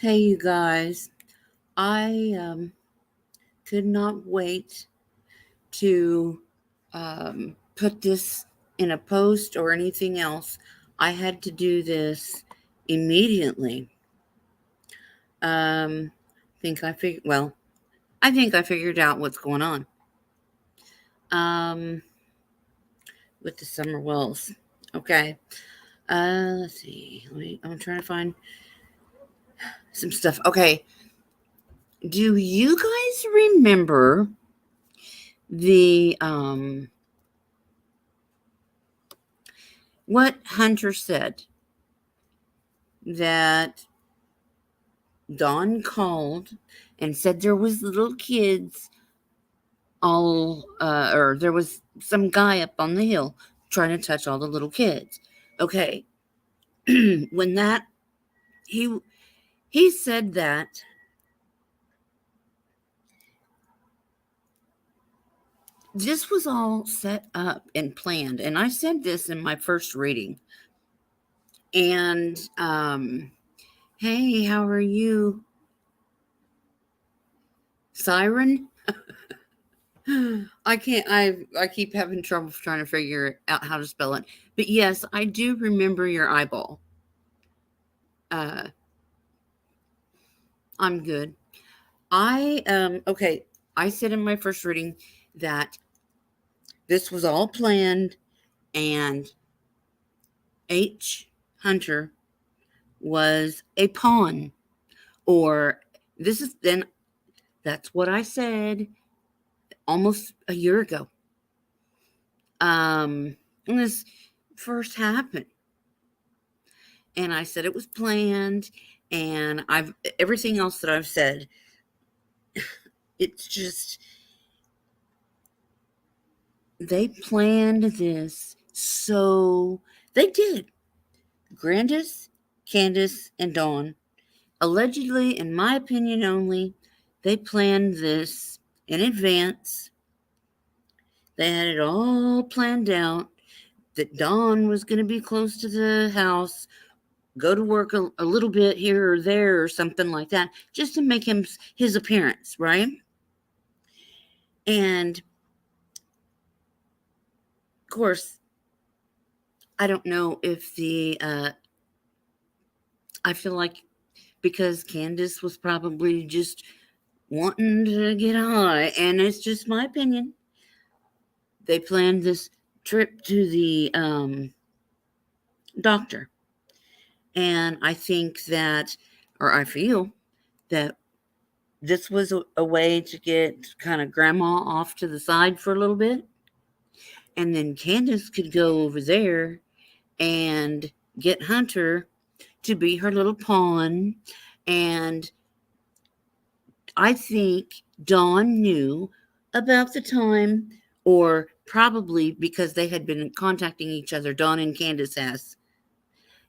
Hey, you guys. I could not wait to put this in a post or anything else. I had to do this immediately. Um, I think I figured out what's going on um, with the summer wells. Okay. Let's see. I'm trying to find some stuff. Okay. Do you guys remember the what Hunter said that Dawn called and said there was little kids or there was some guy up on the hill trying to touch all the little kids. Okay, when that he he said that this was all set up and planned, and I said this in my first reading. And hey, how are you, Siren? I can't. I keep having trouble trying to figure out how to spell it. But yes, I do remember your eyeball. Uh, I'm good. I okay. I said in my first reading that this was all planned, and H. Hunter was a pawn, or this is then. That's what I said almost a year ago. When this first happened, and I said it was planned, and I've everything else that I've said. It's just they planned this so they did. Grandis, Candace, and Dawn, allegedly, in my opinion only, they planned this in advance. They had it all planned out that Dawn was going to be close to the house, go to work a little bit here or there or something like that, just to make his appearance, right? And of course, I don't know if I feel like because Candace was probably just wanting to get high, and it's just my opinion. They planned this trip to the doctor, and I think that, or I feel that this was a way to get kind of grandma off to the side for a little bit, and then Candace could go over there and get Hunter to be her little pawn. And I think Dawn knew about the time, or probably because they had been contacting each other, Dawn and Candace has,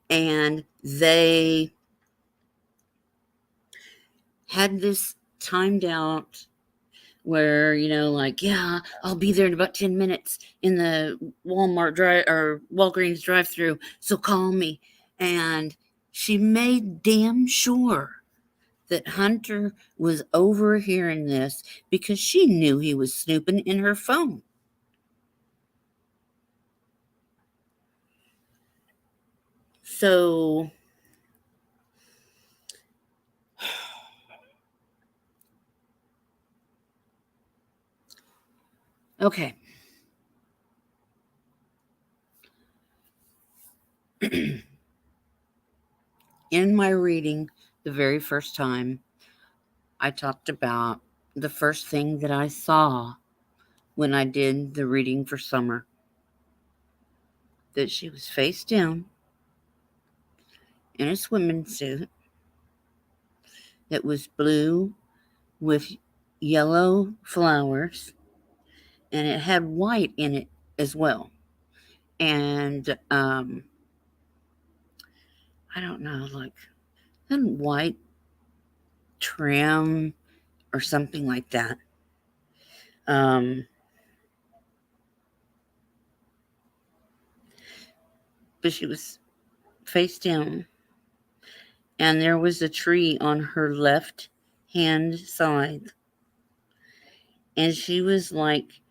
and they had this timed out where, like, yeah, I'll be there in about 10 minutes in the Walmart drive or Walgreens drive through, so call me. And she made damn sure that Hunter was overhearing this because she knew he was snooping in her phone. So, okay. In my reading, the very first time, I talked about the first thing that I saw when I did the reading for summer, that she was face down in a swimming suit that was blue with yellow flowers, and it had white in it as well. And I don't know, like a white trim or something like that. Um, but she was face down, and there was a tree on her left hand side. And she was like,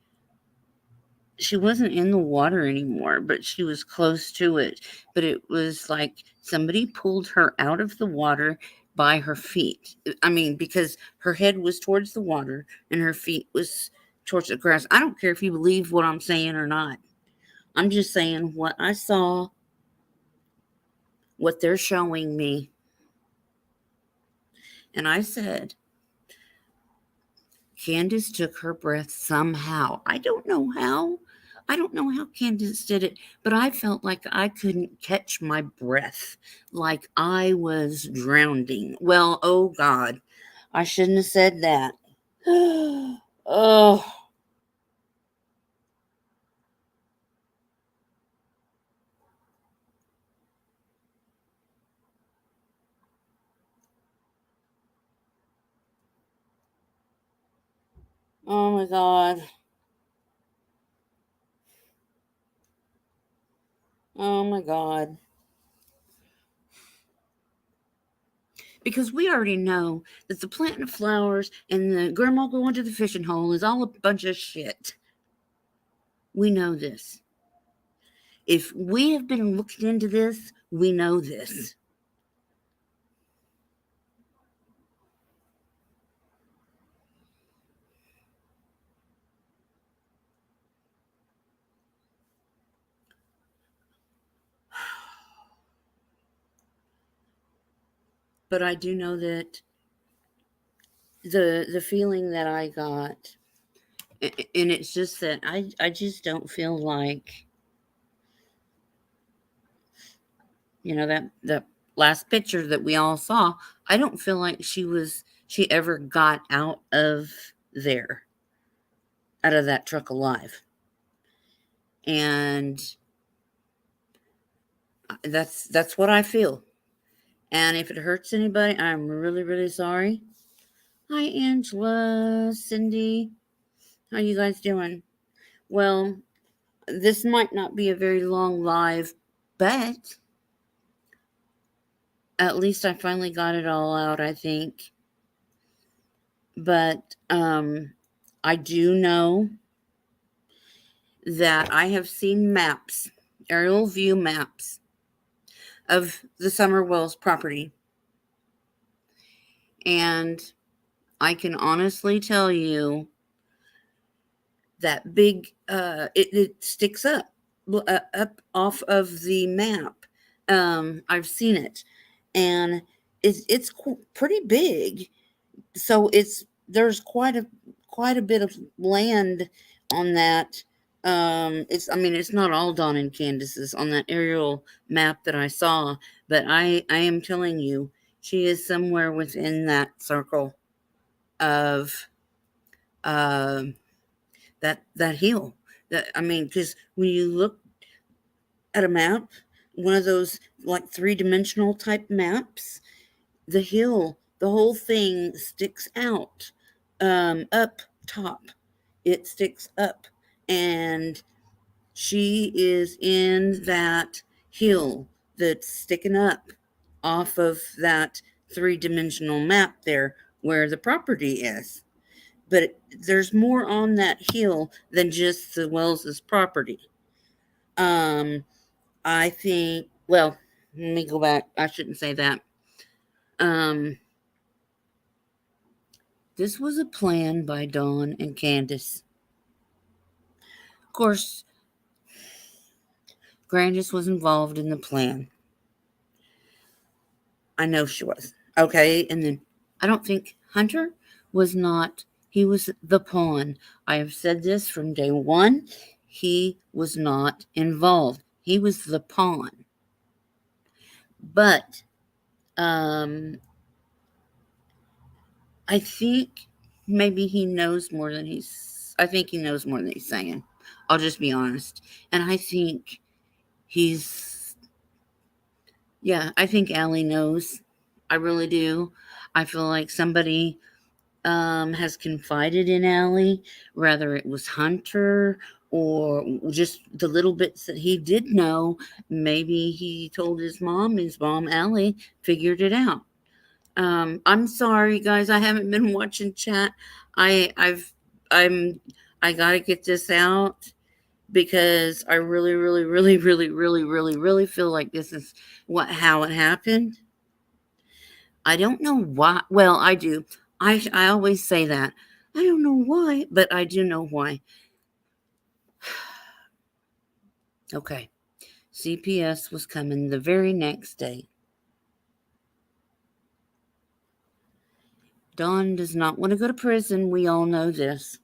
she wasn't in the water anymore, but she was close to it. But it was like somebody pulled her out of the water by her feet. I mean, because her head was towards the water and her feet was towards the grass. I don't care if you believe what I'm saying or not. I'm just saying what I saw, what they're showing me. And I said, Candace took her breath somehow. I don't know how. I don't know how Candace did it, but I felt like I couldn't catch my breath, like I was drowning. Well, oh God, I shouldn't have said that. Oh, oh my God. Oh my God. Because we already know that the planting of flowers and the grandma going to the fishing hole is all a bunch of shit. We know this. If we have been looking into this, we know this. But I do know that the feeling that I got, and it's just that I just don't feel like, that last picture that we all saw. I don't feel like she ever got there, out of that truck alive, and that's what I feel. And if it hurts anybody, I'm really really sorry. Hi Angela, Cindy, how you guys doing? Well, this might not be a very long live, but at least I finally got it all out, I think. But I do know that I have seen maps, aerial view maps of the Summer Wells property. And I can honestly tell you that big, it sticks up off of the map. I've seen it, and it's pretty big. So there's quite a bit of land on that. It's not all Dawn and Candace's on that aerial map that I saw, but I am telling you, she is somewhere within that circle of um that hill. Because when you look at a map, one of those like three-dimensional type maps, the hill, the whole thing sticks out, up top. It sticks up, and she is in that hill that's sticking up off of that three-dimensional map there where the property is. But there's more on that hill than just the Wells's property. Um, I think. Well, let me go back. I shouldn't say that. Um, this was a plan by Dawn and Candace. Of course, Grandis was involved in the plan. I know she was. Okay, and then I don't think Hunter was not. He was the pawn. I have said this from day one. He was not involved. He was the pawn. But I think maybe he knows more than he's. I think he knows more than he's saying. I'll just be honest. And I think he's. Yeah, I think Allie knows. I really do. I feel like somebody has confided in Allie, whether it was Hunter or just the little bits that he did know. Maybe he told his mom Allie figured it out. I'm sorry, guys. I haven't been watching chat. I I've I'm I gotta get this out because I really, really, really, really, really, really, really feel like this is how it happened. I don't know why. Well, I do. I always say that. I don't know why, but I do know why. Okay. CPS was coming the very next day. Dawn does not want to go to prison. We all know this.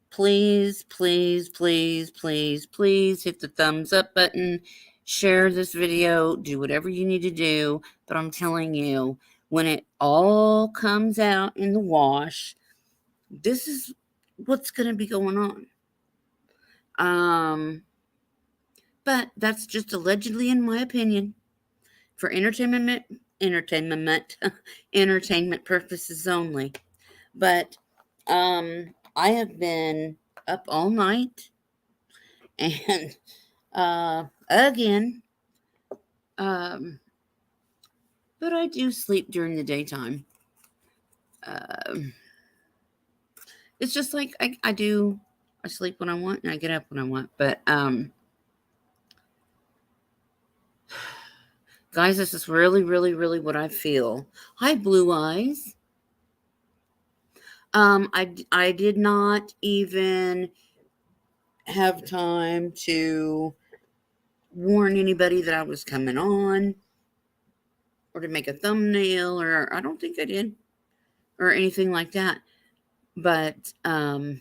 Please, please, please, please, please hit the thumbs up button. Share this video. Do whatever you need to do. But I'm telling you, when it all comes out in the wash, this is what's going to be going on. But that's just allegedly, in my opinion, for entertainment, entertainment purposes only. But I have been up all night, and again, but I do sleep during the daytime. It's just like I do. I sleep when I want, and I get up when I want. But guys, this is really, really, really what I feel. Hi, Blue Eyes. I did not even have time to warn anybody that I was coming on or to make a thumbnail, or I don't think I did, or anything like that. But God,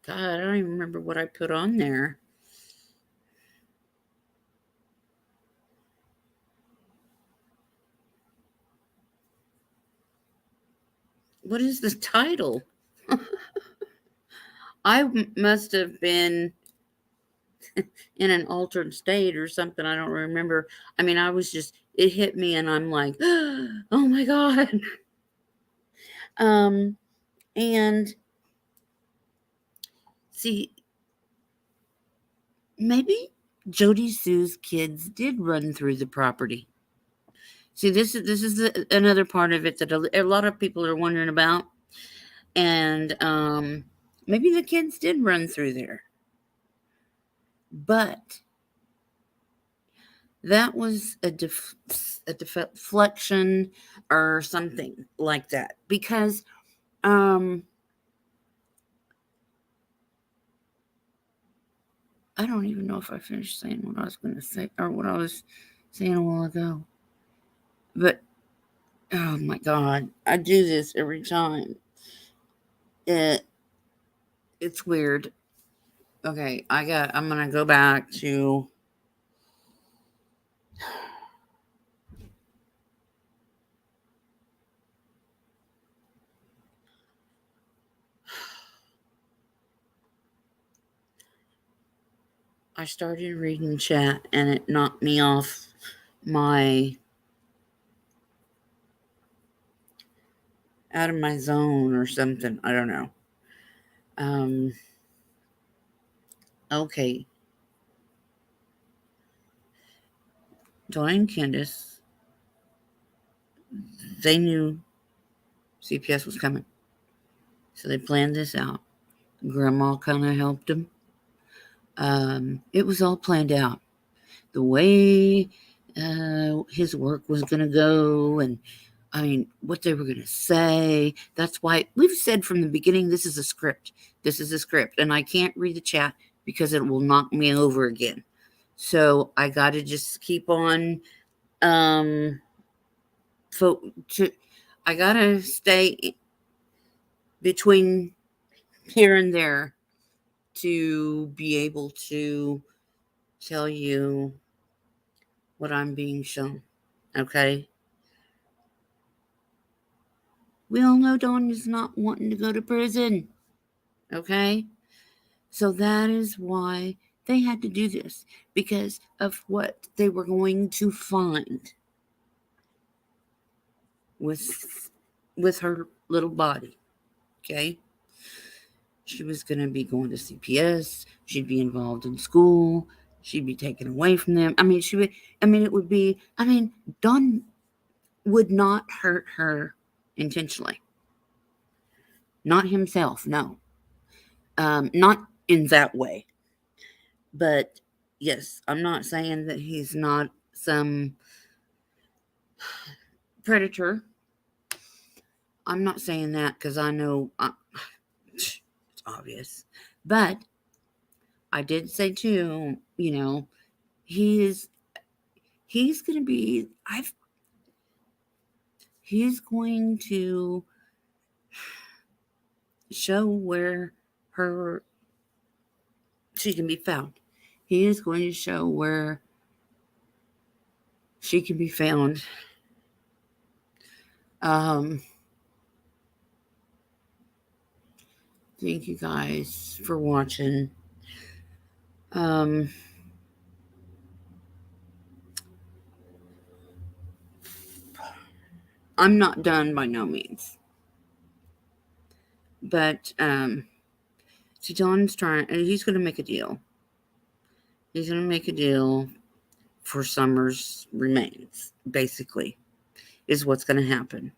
I don't even remember what I put on there. What is the title? I must have been in an altered state or something. I don't remember. I mean, it hit me and I'm like, oh my God. And see, maybe Jody Sue's kids did run through the property. See, this is another part of it that a lot of people are wondering about. And maybe the kids did run through there. But that was a deflection or something like that. Because I don't even know if I finished saying what I was going to say or what I was saying a while ago. But oh my God, I do this every time. It's weird. Okay, I'm gonna go back to I started reading chat and it knocked me off my out of my zone or something. I don't know. Okay. Dawn and Candace, they knew CPS was coming. So they planned this out. Grandma kind of helped them. It was all planned out. The way his work was going to go, and I mean, what they were going to say. That's why we've said from the beginning, this is a script. This is a script. And I can't read the chat because it will knock me over again. So I got to just keep on. I got to stay between here and there to be able to tell you what I'm being shown. Okay? We all know Dawn is not wanting to go to prison. Okay? So that is why they had to do this, because of what they were going to find with her little body. Okay? She was going to be going to CPS. She'd be involved in school. she'd be taken away from them. I mean, it would be, Don would not hurt her intentionally. Not himself, no. Not in that way. But yes, I'm not saying that he's not some predator. I'm not saying that because I know it's obvious. But I did say too, he is he's going to be he's going to show where her she can be found. He is going to show where she can be found. Thank you guys for watching. Um, I'm not done by no means. But see, Don's trying, and he's going to make a deal. He's going to make a deal for Summer's remains, basically, is what's going to happen.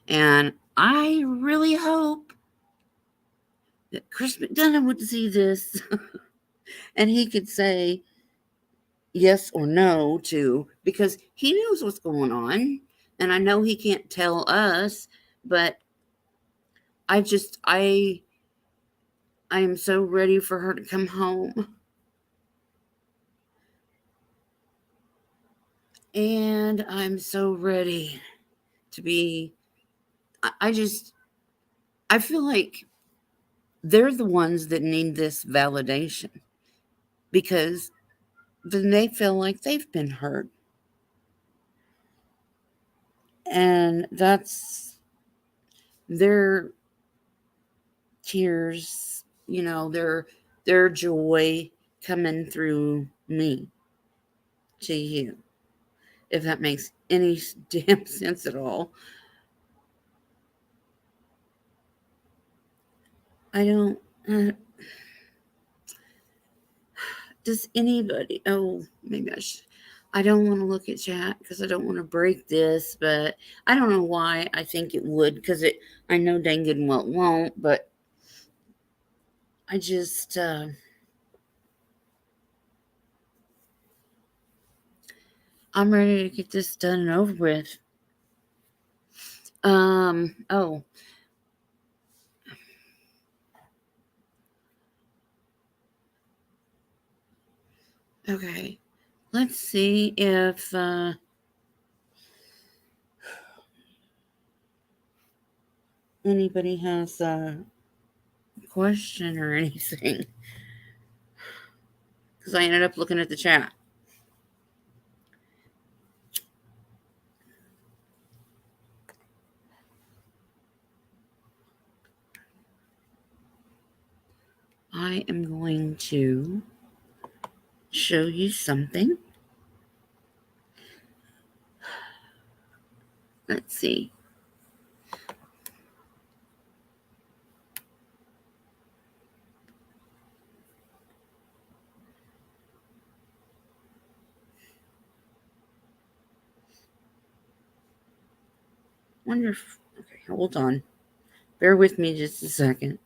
And I really hope that Chris McDonough would see this and he could say yes or no to, because he knows what's going on. And I know he can't tell us, but I am so ready for her to come home. And I'm so ready to be, I feel like they're the ones that need this validation because then they feel like they've been hurt. And that's their tears, their joy coming through me to you, if that makes any damn sense at all. I don't. Does anybody? Oh, maybe I should. I don't want to look at chat because I don't want to break this, but I don't know why I think it would because I know dang good and well it won't, but I just. I'm ready to get this done and over with. Oh. Okay. Let's see if anybody has a question or anything. Because I ended up looking at the chat. I am going to show you something. Let's see. Wonder if. Okay, hold on. Bear with me just a second.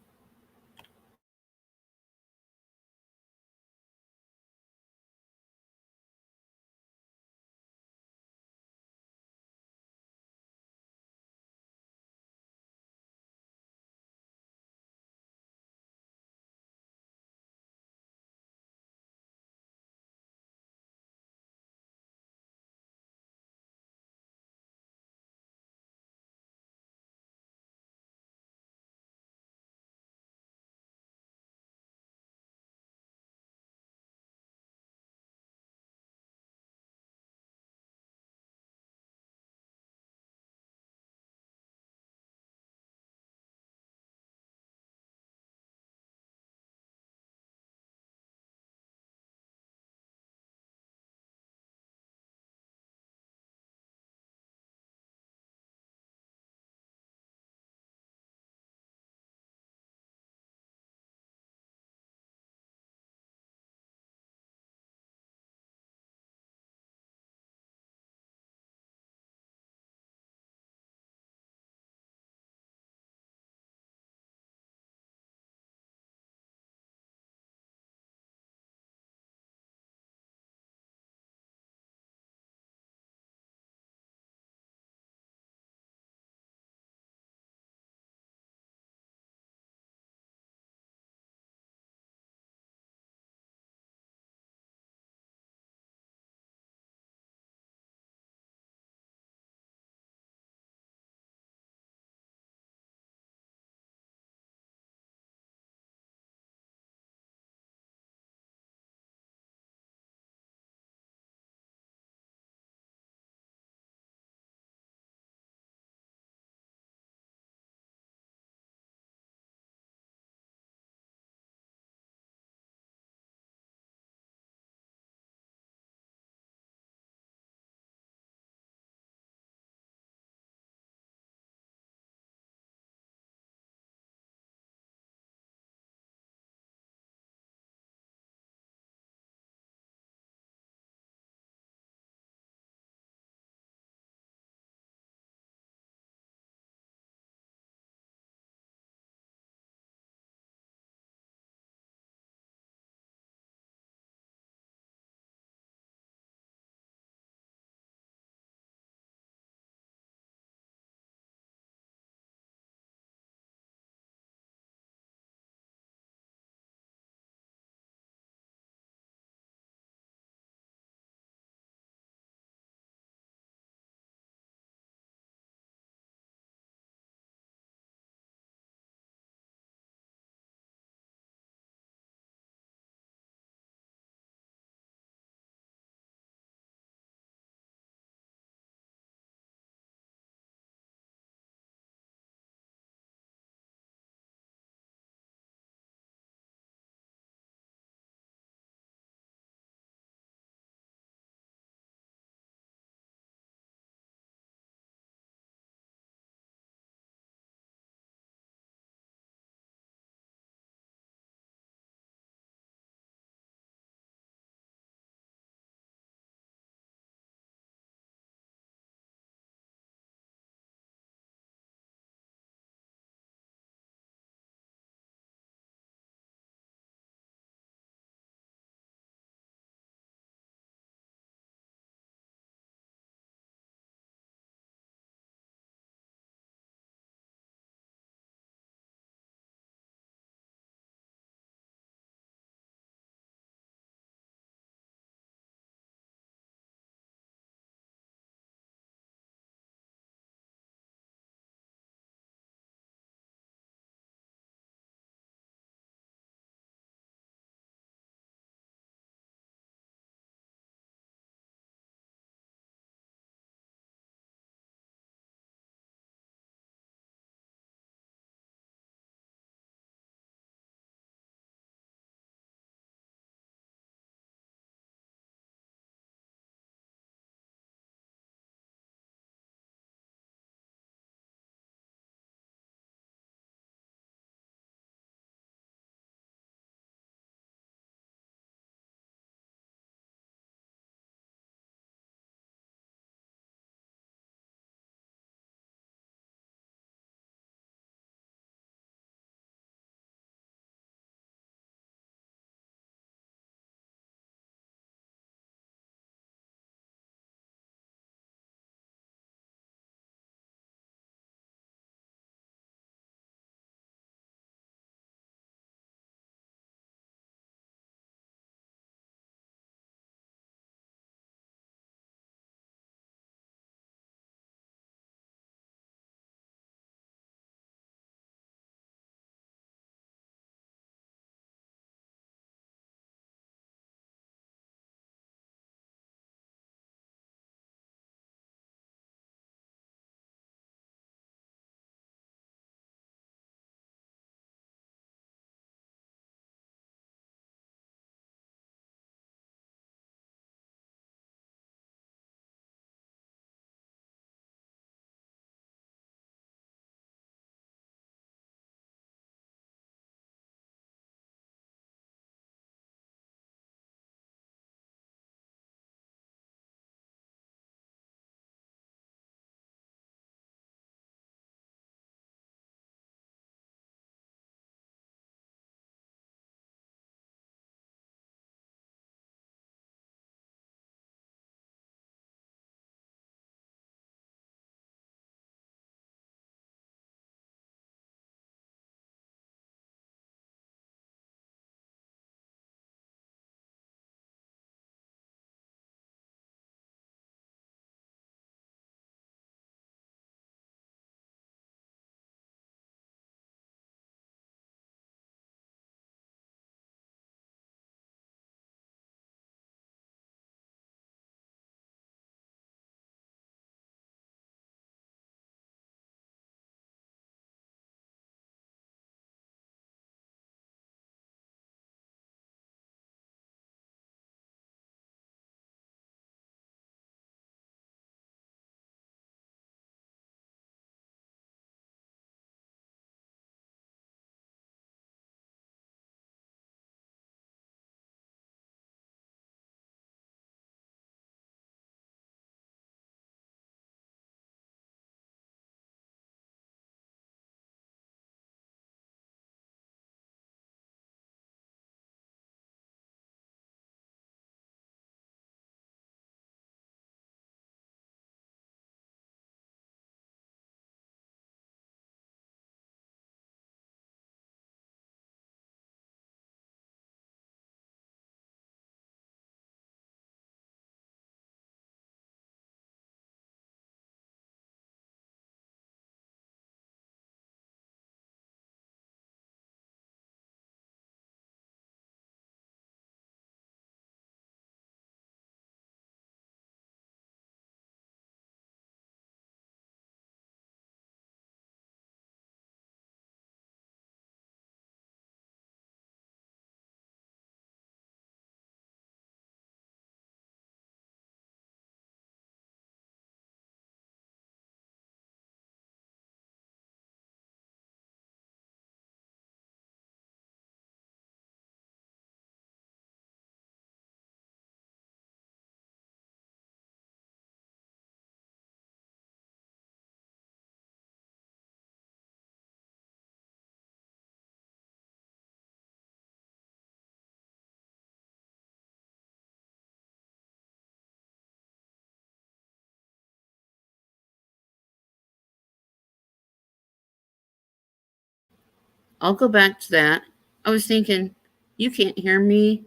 I'll go back to that. I was thinking, you can't hear me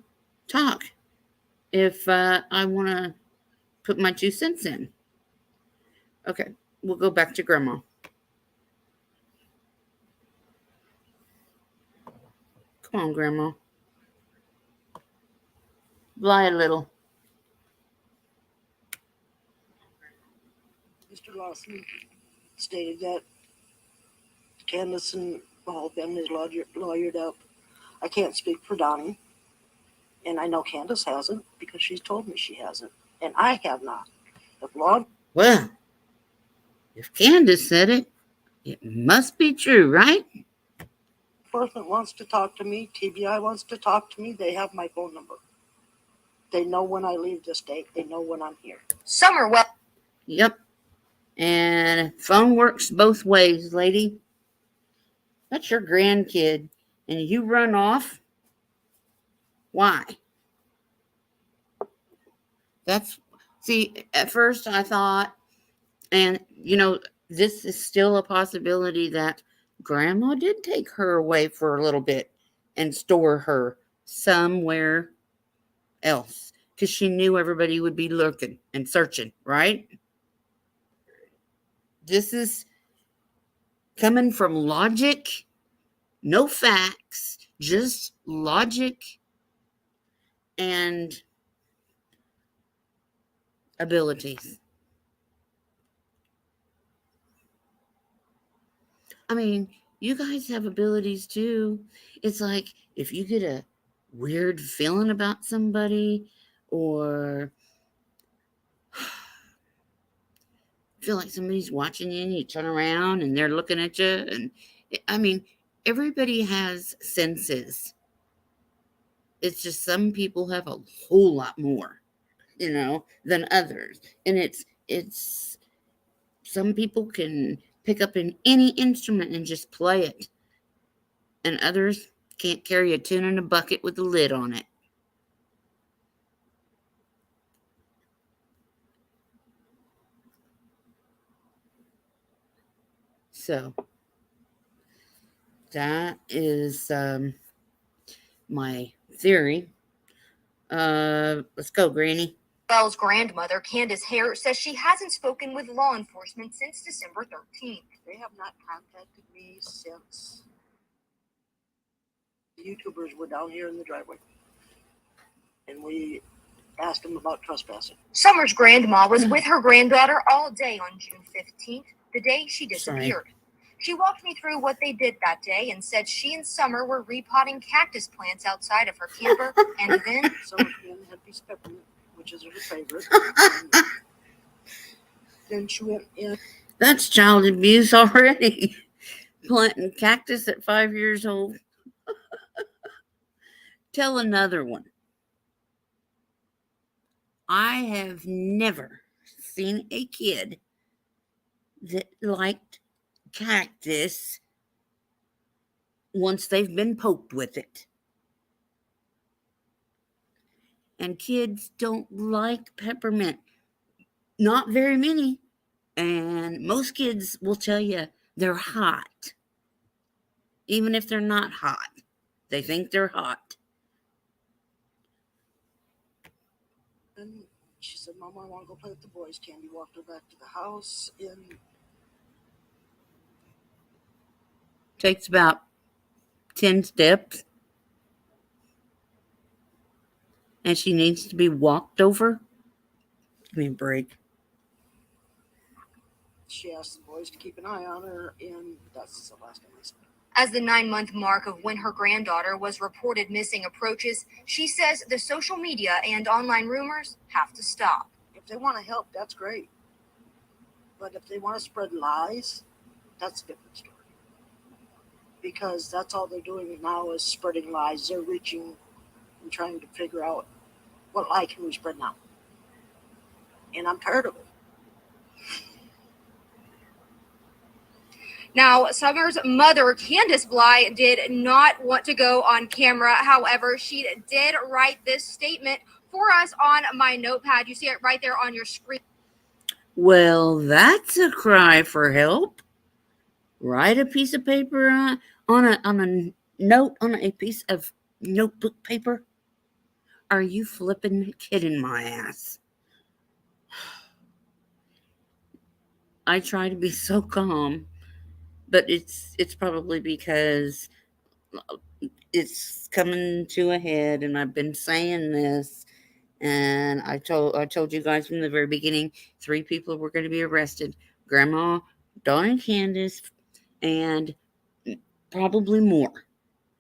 talk if I want to put my 2 cents in. Okay, we'll go back to Grandma. Come on, Grandma. Lie a little. Mr. Lawson stated that Candace and the whole family is lawyered up. I can't speak for Donnie, and I know Candace hasn't because she's told me she hasn't, and I have not. Well, if Candace said it, it must be true, right? Enforcement wants to talk to me, TBI wants to talk to me, they have my phone number. They know when I leave the state. They know when I'm here. Summer, well. Yep. And phone works both ways, lady. That's your grandkid. And you run off? Why? See, at first I thought, and this is still a possibility that Grandma did take her away for a little bit and store her somewhere else because she knew everybody would be looking and searching, right? This is coming from logic, no facts, just logic and abilities. I mean, you guys have abilities too. It's like if you get a weird feeling about somebody or feel like somebody's watching you and you turn around and they're looking at you. And I mean, everybody has senses. It's just some people have a whole lot more, than others. And it's some people can pick up in any instrument and just play it. And others can't carry a tune in a bucket with a lid on it. So that is my theory. Let's go, Granny. Belle's grandmother, Candace Hare, says she hasn't spoken with law enforcement since December 13th. They have not contacted me since the YouTubers were down here in the driveway. And we asked them about trespassing. Summer's grandma was with her granddaughter all day on June 15th, the day she disappeared. Sorry. She walked me through what they did that day and said she and Summer were repotting cactus plants outside of her camper, and then Summer had a piece of peppermint, which is her favorite. Then she went in. That's child abuse already. Planting cactus at 5 years old. Tell another one. I have never seen a kid that liked cactus once they've been poked with it. And kids don't like peppermint. Not very many. And most kids will tell you they're hot. Even if they're not hot. They think they're hot. And she said, Mama, I want to go play with the boys. Candy walked her back to the house Takes about 10 steps. And she needs to be walked over. Give me a break. She asked the boys to keep an eye on her, and that's the last time I saw her. as the 9-month mark of when her granddaughter was reported missing approaches, she says the social media and online rumors have to stop. If they want to help, that's great. But if they want to spread lies, that's a different story. Because that's all they're doing now is spreading lies. They're reaching and trying to figure out what lie can we spread now. And I'm tired of it. Now, Summer's mother, Candace Bly, did not want to go on camera. However, she did write this statement for us on my notepad. You see it right there on your screen. Well, that's a cry for help. Write a piece of paper on a note on a piece of notebook paper? Are you flippin' kidding my ass? I try to be so calm, but it's probably because it's coming to a head, and I've been saying this, and I told you guys from the very beginning, 3 people were going to be arrested: Grandma, Dawn, and Candace, and probably more.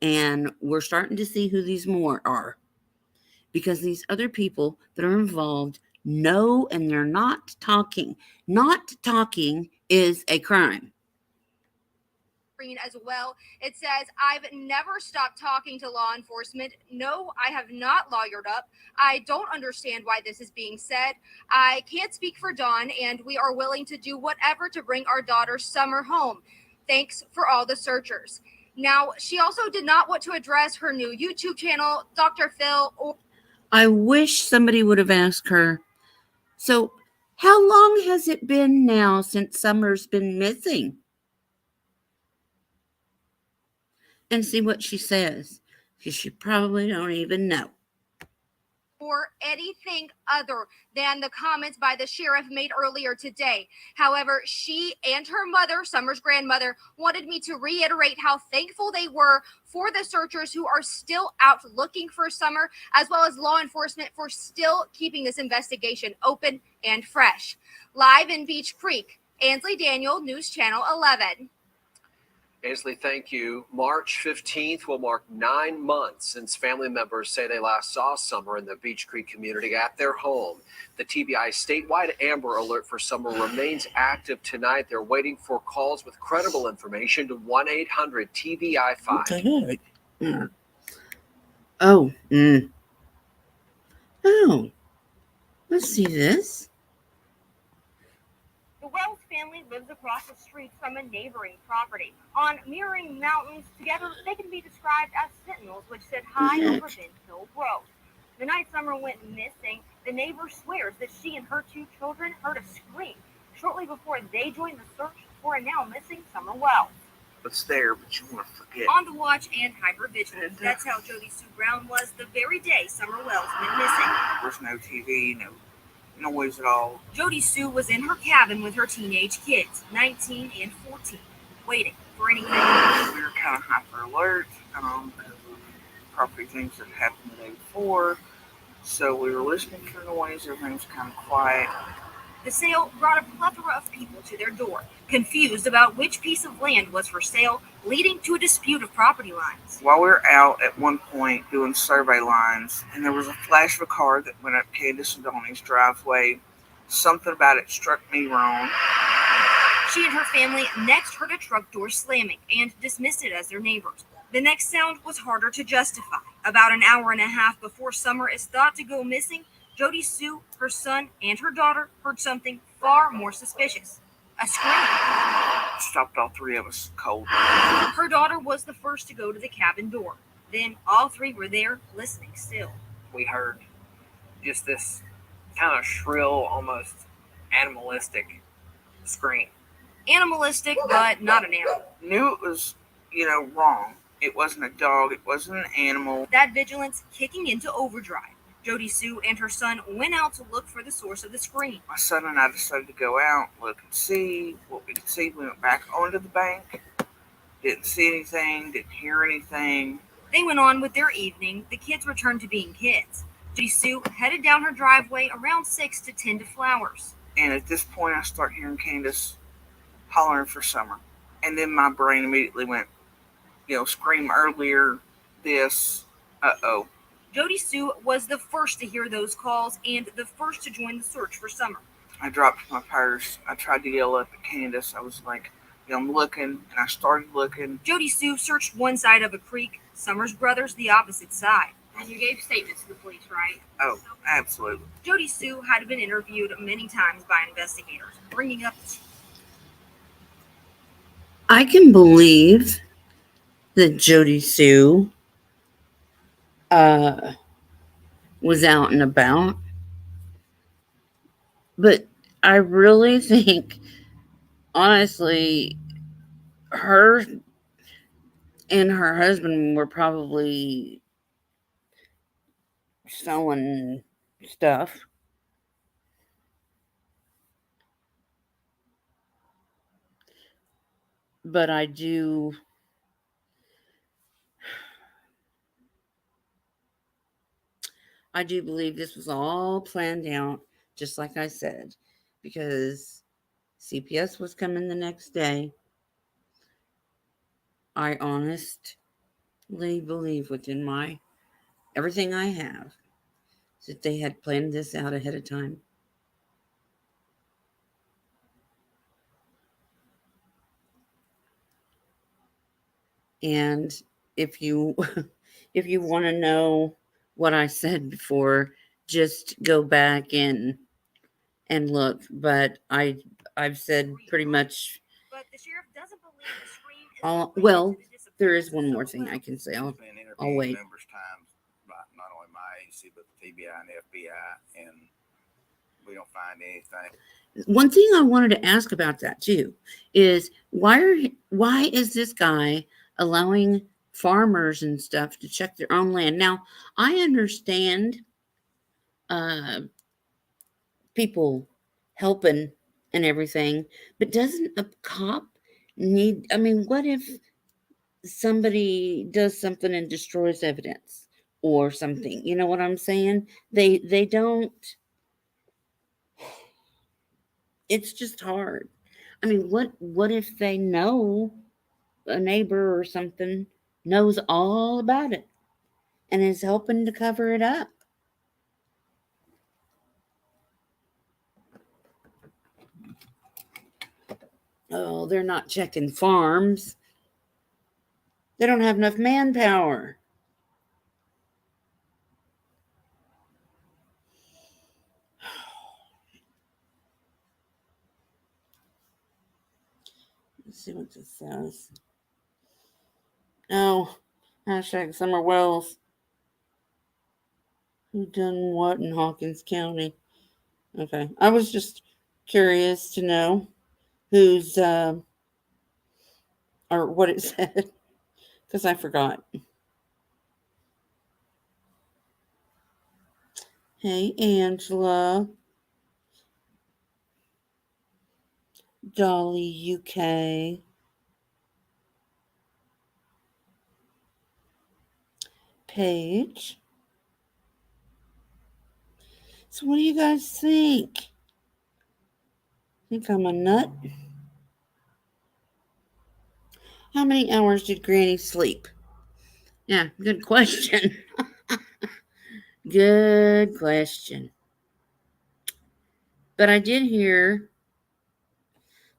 And we're starting to see who these more are, because these other people that are involved know, and they're not talking. Not talking is a crime. As well. It says, I've never stopped talking to law enforcement. No, I have not lawyered up. I don't understand why this is being said. I can't speak for Dawn, and we are willing to do whatever to bring our daughter Summer home. Thanks for all the searchers. Now, she also did not want to address her new YouTube channel, Dr. Phil, or I wish somebody would have asked her, so how long has it been now since Summer's been missing? And see what she says, because she probably don't even know. anything other than the comments by the sheriff made earlier today. However, she and her mother, Summer's grandmother, wanted me to reiterate how thankful they were for the searchers who are still out looking for Summer, as well as law enforcement for still keeping this investigation open and fresh. Live in Beach Creek, Ansley Daniel, News Channel 11. Ansley, thank you. March 15th will mark 9 months since family members say they last saw Summer in the Beach Creek community at their home. The TBI statewide Amber Alert for Summer remains active tonight. They're waiting for calls with credible information to 1-800-TBI-5. What the heck? Yeah. Oh, oh, let's see this. The Wells family lives across the street from a neighboring property. On mirroring mountains, together they can be described as sentinels, which sit high over Bent Hill Road. The night Summer went missing, the neighbor swears that she and her 2 children heard a scream shortly before they joined the search for a now missing Summer Wells. It's there, but you want to forget. On the watch and hypervigilant. That's how Jody Sue Brown was the very day Summer Wells went missing. There's no TV, no noise at all. Jody Sue was in her cabin with her teenage kids, 19 and 14, waiting for anything. We were kind of hyper alert because of property things that happened the day before. So we were listening for noise. Everything was kind of quiet. The sale brought a plethora of people to their door, confused about which piece of land was for sale, leading to a dispute of property lines. While we were out at one point doing survey lines, and there was a flash of a car that went up Candace and Donnie's driveway. Something about it struck me wrong. She and her family next heard a truck door slamming and dismissed it as their neighbors. The next sound was harder to justify. About an hour and a half before Summer is thought to go missing, Jody Sue, her son, and her daughter heard something far more suspicious. A scream. Stopped all 3 of us cold. Her daughter was the first to go to the cabin door. Then all 3 were there, listening still. We heard just this kind of shrill, almost animalistic scream. Animalistic, but not an animal. Knew it was, wrong. It wasn't a dog. It wasn't an animal. That vigilance kicking into overdrive. Jody Sue and her son went out to look for the source of the scream. My son and I decided to go out, look and see what we could see. We went back onto the bank. Didn't see anything. Didn't hear anything. They went on with their evening. The kids returned to being kids. Jody Sue headed down her driveway around 6 to tend to flowers. And at this point, I start hearing Candace hollering for Summer. And then my brain immediately went, scream earlier, this, uh-oh. Jody Sue was the first to hear those calls and the first to join the search for Summer. I dropped my purse. I tried to yell up at Candace. I was like, I'm looking, and I started looking. Jody Sue searched one side of a creek, Summer's brothers the opposite side. And you gave statements to the police, right? Oh, absolutely. Jody Sue had been interviewed many times by investigators, bringing up I can believe that Jody Sue was out and about, but I really think, honestly, her and her husband were probably selling stuff. But I do believe this was all planned out, just like I said, because CPS was coming the next day. I honestly believe within my everything I have that they had planned this out ahead of time. And if you if you want to know what I said before, just go back and look. But I've said pretty much But the sheriff doesn't believe the scream is all. related Well, to the disappearance. there is one more thing I can say. She's been I'll interviewed wait. numerous times by not only my agency but the TBI and FBI, and we don't find anything. One thing I wanted to ask about that too is why is this guy allowing farmers and stuff to check their own land? Now, I understand uh, people helping and everything, but doesn't a cop need? I mean, what if somebody does something and destroys evidence or something? You know what I'm saying? They don't. It's just hard. I mean, what if they know a neighbor or something knows all about it and is helping to cover it up? Oh, they're not checking farms. They don't have enough manpower. Let's see what this says. Oh, hashtag Summer Wells. Who done what in Hawkins County? Okay, I was just curious to know who's or what it said because I forgot. Hey, Angela, Dolly, UK, Paige. So, what do you guys think? Think I'm a nut? How many hours did Granny sleep? Yeah, good question. Good question. But I did hear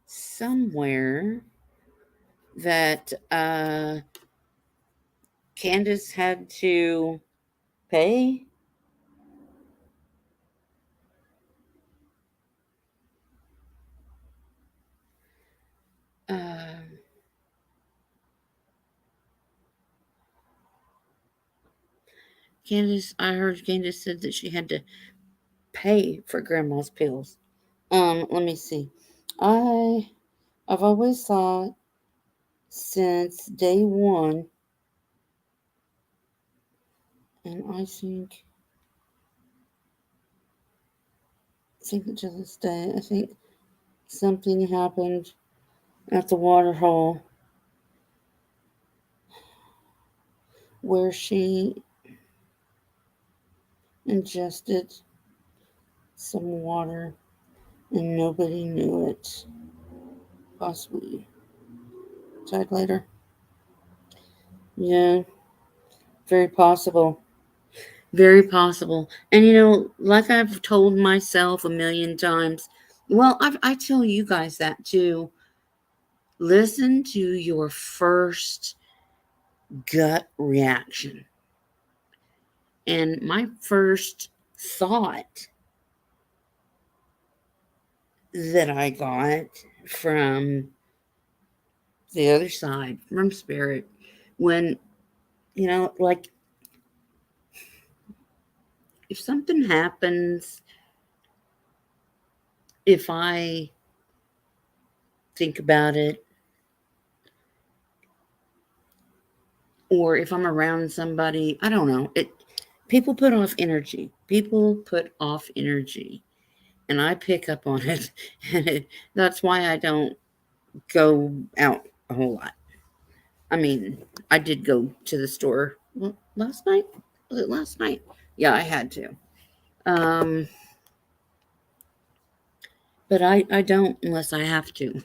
somewhere that Candace had to pay. Candace, I heard Candace said that she had to pay for Grandma's pills. Let me see. I've always thought since day one, and I think to this day, I think something happened at the water hole where she ingested some water and nobody knew it. Possibly died later. Yeah, very possible. Very possible. And like I've told myself a million times, well, I tell you guys that too. Listen to your first gut reaction. And my first thought that I got from the other side, from spirit, when, like if something happens, if I think about it, or if I'm around somebody, I don't know. People put off energy. People put off energy, and I pick up on it, and that's why I don't go out a whole lot. I mean, I did go to the store last night. Was it last night? Yeah, I had to. Um, but I don't unless I have to.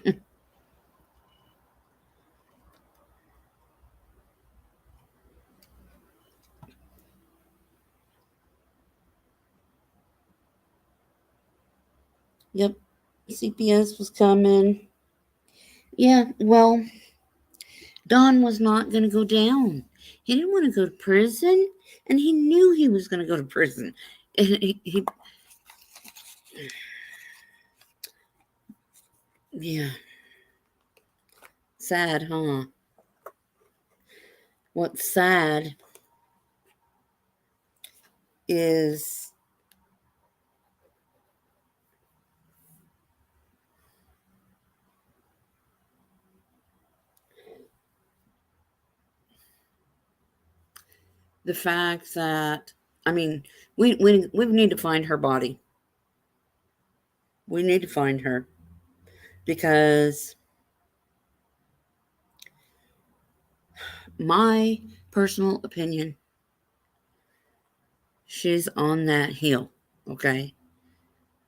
Yep, CPS was coming. Yeah, well, Don was not going to go down. He didn't want to go to prison, and he knew he was going to go to prison. And yeah, sad, huh? What's sad is the fact that, I mean, we need to find her body. We need to find her because my personal opinion, she's on that hill, okay?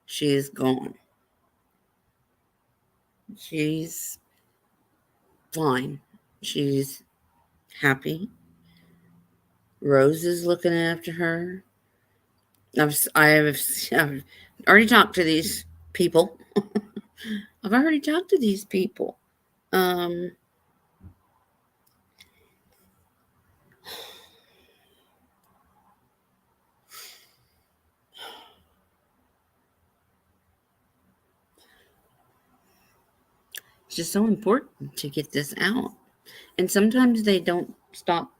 She's gone. She's fine. She's happy. Rose is looking after her. I've already talked to these people. I've already talked to these people. Um, it's just so important to get this out. And sometimes they don't stop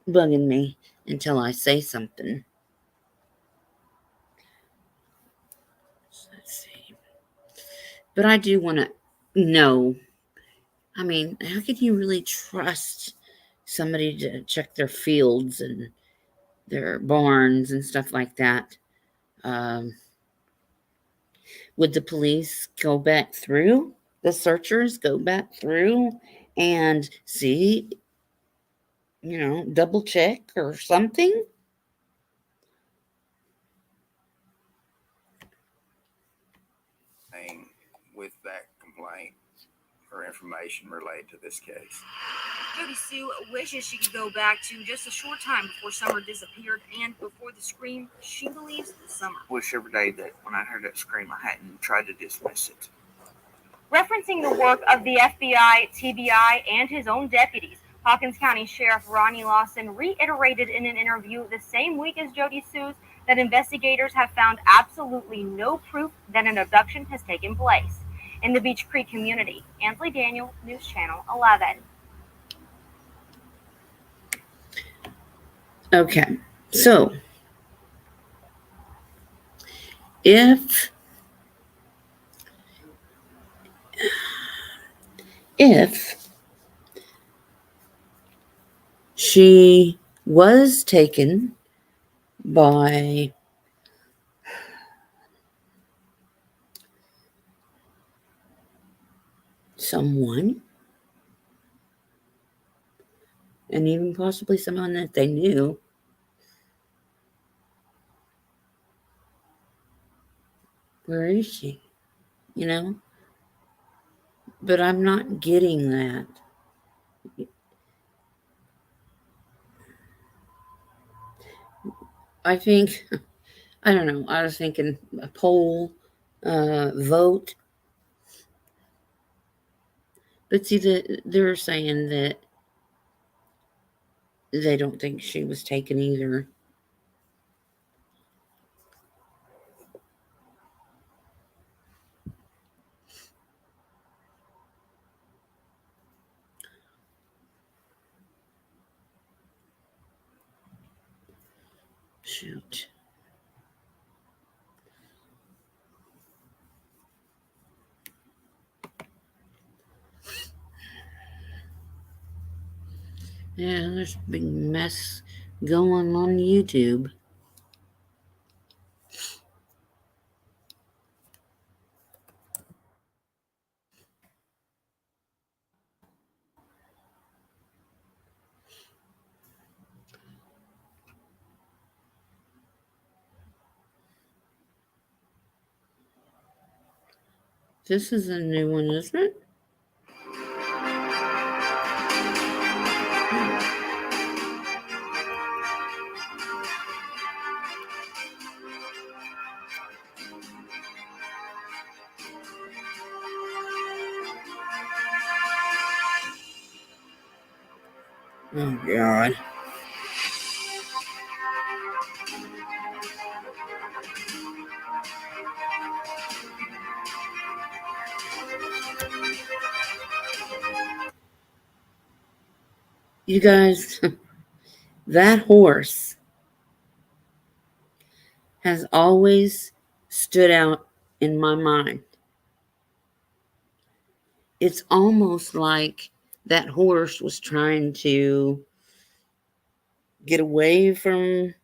bugging me until I say something. Let's see. But I do want to know. I mean, how can you really trust somebody to check their fields and their barns and stuff like that? Um, would the police go back through? The searchers go back through and see, double check or something? With that complaint or information related to this case. Jody Sue wishes she could go back to just a short time before Summer disappeared and before the scream she believes was Summer. Wish every day that when I heard that scream, I hadn't tried to dismiss it. Referencing the work of the FBI, TBI, and his own deputies, Hawkins County Sheriff Ronnie Lawson reiterated in an interview the same week as Jody Sue's that investigators have found absolutely no proof that an abduction has taken place in the Beach Creek community. Ansley Daniel, News Channel 11. Okay, so if she was taken by someone, and even possibly someone that they knew, where is she? But I'm not getting that. I think, I don't know, I was thinking a poll, vote. But see, they're saying that they don't think she was taken either. Shoot. Yeah, there's a big mess going on YouTube. This is a new one, isn't it? Oh, God. You guys, that horse has always stood out in my mind. It's almost like that horse was trying to get away from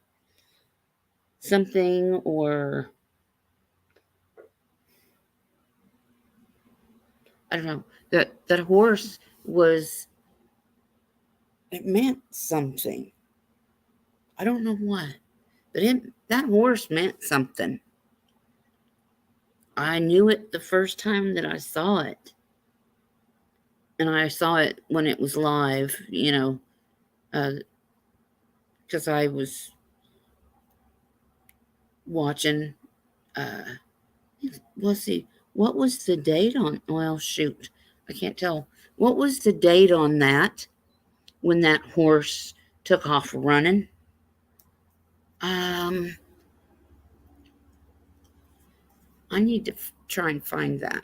something, or I don't know. That horse was, it meant something. I don't know what, but that horse meant something. I knew it the first time that I saw it. And I saw it when it was live, because I was watching. Let's see, what was the date on? Well, shoot, I can't tell. What was the date on that when that horse took off running? I need to try and find that.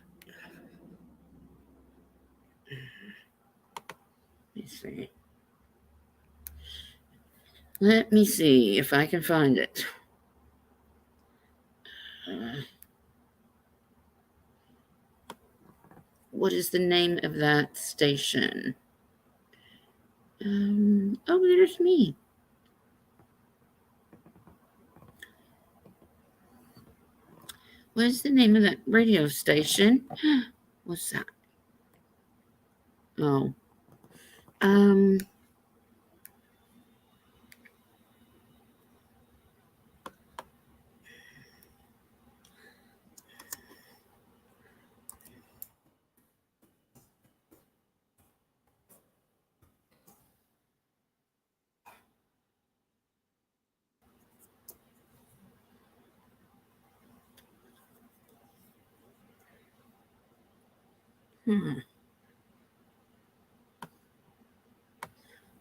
Let me see. Let me see if I can find it. What is the name of that station? Oh, there's me. What is the name of that radio station? What's that? Oh.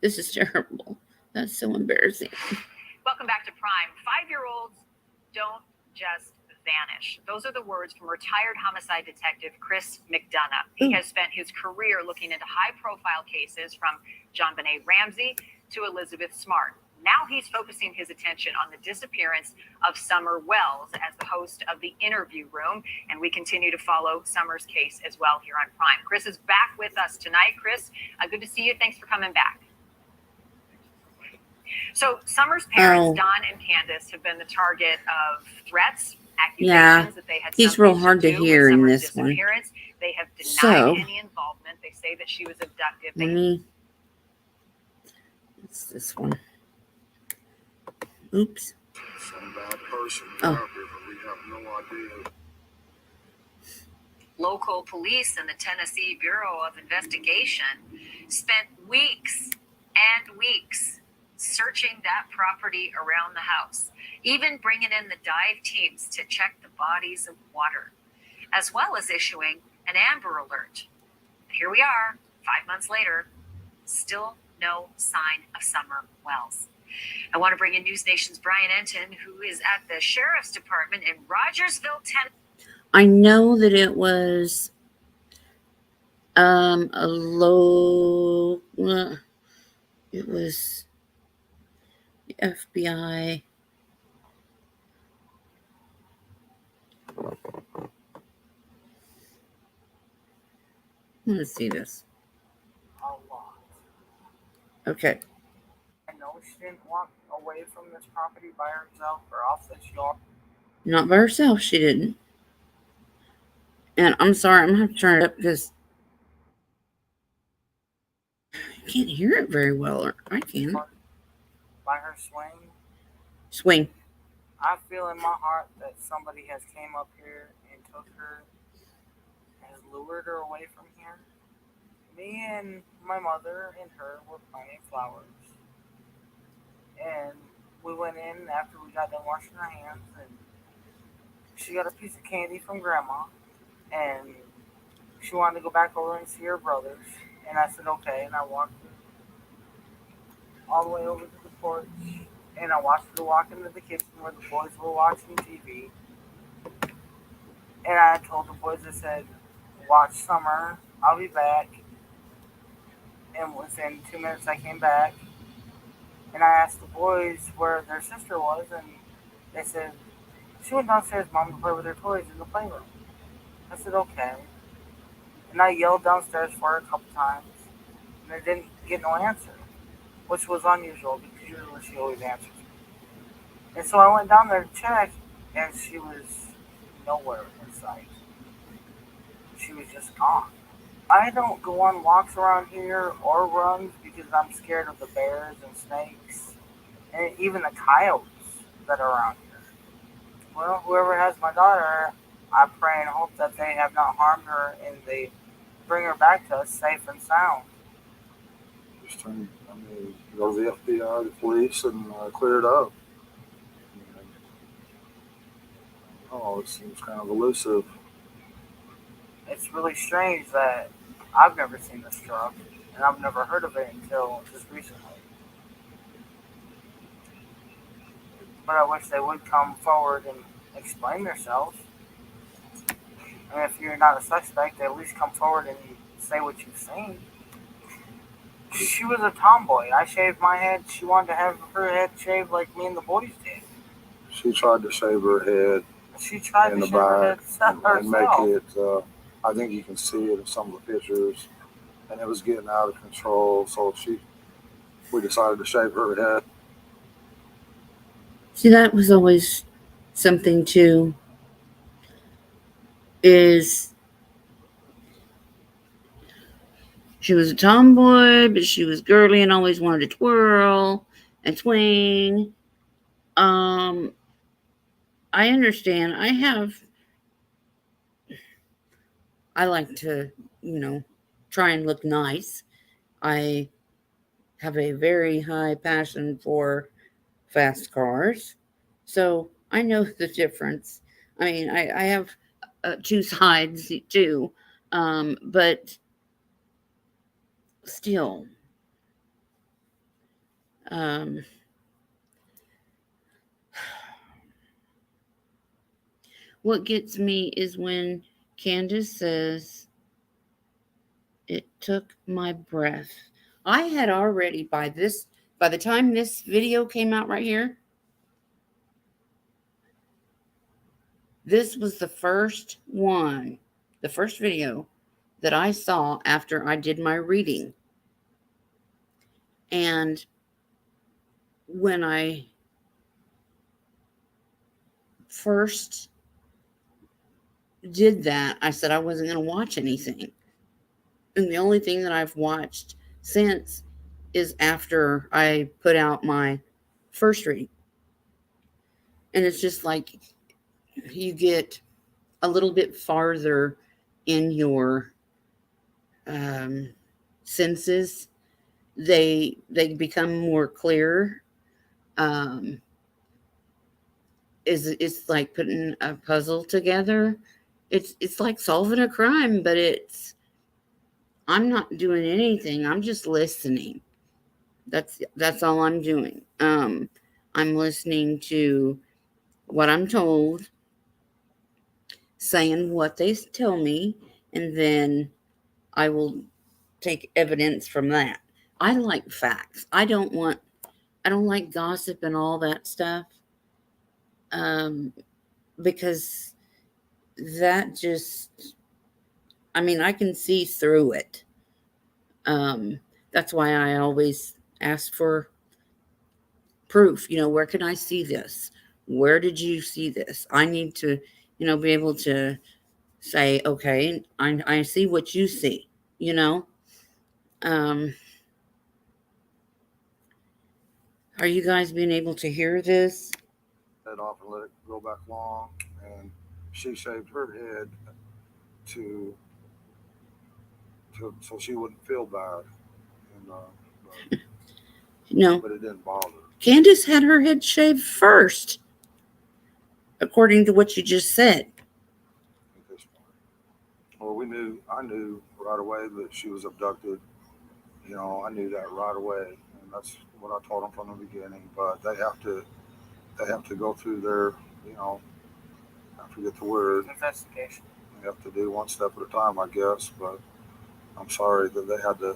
This is terrible. That's so embarrassing. Welcome back to Prime. 5-year-olds don't just vanish. Those are the words from retired homicide detective Chris McDonough. He has spent his career looking into high-profile cases from John Benet Ramsey to Elizabeth Smart. Now he's focusing his attention on the disappearance of Summer Wells as the host of The Interview Room, and we continue to follow Summer's case as well here on Prime. Chris is back with us tonight. Chris, good to see you. Thanks for coming back. So Summer's parents, Don and Candace, have been the target of threats, accusations that they had he's real hard to hear in this one. They have denied any involvement. They say that she was abducted. It's this one. Oops. Some bad person Oh. out there, but we have no idea. Local police and the Tennessee Bureau of Investigation spent weeks and weeks searching that property around the house, even bringing in the dive teams to check the bodies of water, as well as issuing an Amber Alert. Here we are, 5 months later, still no sign of Summer Wells. I want to bring in News Nation's Brian Enton, who is at the Sheriff's Department in Rogersville, Tennessee. I know that it was a low. It was the FBI. Let's see this. Okay. I know she didn't walk away from this property by herself or off this yard. Not by herself, she didn't. And I'm sorry, I'm going to have to turn it up because I can't hear it very well. Or I can. By her swing. Swing. I feel in my heart that somebody has came up here and took her, has lured her away from here. Me and my mother and her were planting flowers. And we went in after we got done washing our hands, and she got a piece of candy from Grandma, and she wanted to go back over and see her brothers. And I said, okay, and I walked all the way over to the porch, and I watched her walk into the kitchen where the boys were watching TV. And I told the boys, I said, watch Summer, I'll be back. And within 2 minutes I came back. And I asked the boys where their sister was, and they said, she went downstairs, Mom, to play with her toys in the playroom. I said, okay. And I yelled downstairs for her a couple times, and I didn't get no answer, which was unusual because usually she always answers me. And so I went down there to check, and she was nowhere in sight. She was just gone. I don't go on walks around here or runs because I'm scared of the bears and snakes and even the coyotes that are around here. Well, whoever has my daughter, I pray and hope that they have not harmed her and they bring her back to us safe and sound. Just go to the FBI, the police, and clear it up. Oh, it seems kind of elusive. It's really strange that I've never seen this truck and I've never heard of it until just recently. But I wish they would come forward and explain themselves. I mean, if you're not a suspect, at least come forward and say what you've seen. She was a tomboy. I shaved my head. She wanted to have her head shaved like me and the boys did. She tried to shave her head She tried in to the shave her head back and make herself. it. I think you can see it in some of the pictures, and it was getting out of control. So we decided to shave her head. See, that was always something too. Is she was a tomboy, but she was girly and always wanted to twirl and swing. I understand. I like to, try and look nice. I have a very high passion for fast cars. So I know the difference. I mean, I have two sides too. But still, um, what gets me is when Candace says, it took my breath. I had already, by the time this video came out right here, this was the first video that I saw after I did my reading. And when I first did that, I said I wasn't going to watch anything. And the only thing that I've watched since is after I put out my first reading. And it's just like you get a little bit farther in your senses. They become more clear. It's like putting a puzzle together. It's like solving a crime, but I'm not doing anything. I'm just listening. That's all I'm doing. I'm listening to what I'm told, saying what they tell me, and then I will take evidence from that. I like facts. I don't like gossip and all that stuff. Because that just, I mean, I can see through it. That's why I always ask for proof. Where can I see this? Where did you see this? I need to, be able to say, okay, I see what you see, Um, are you guys being able to hear this? Head off and let it go back long, and she shaved her head to, so she wouldn't feel bad, and No. but it didn't bother her. Candace had her head shaved first, according to what you just said. At this point, well, I knew right away that she was abducted. I knew that right away, and that's what I told them from the beginning. But they have to go through their, I forget the word, Investigation. they have to do one step at a time, I guess. But I'm sorry that they had to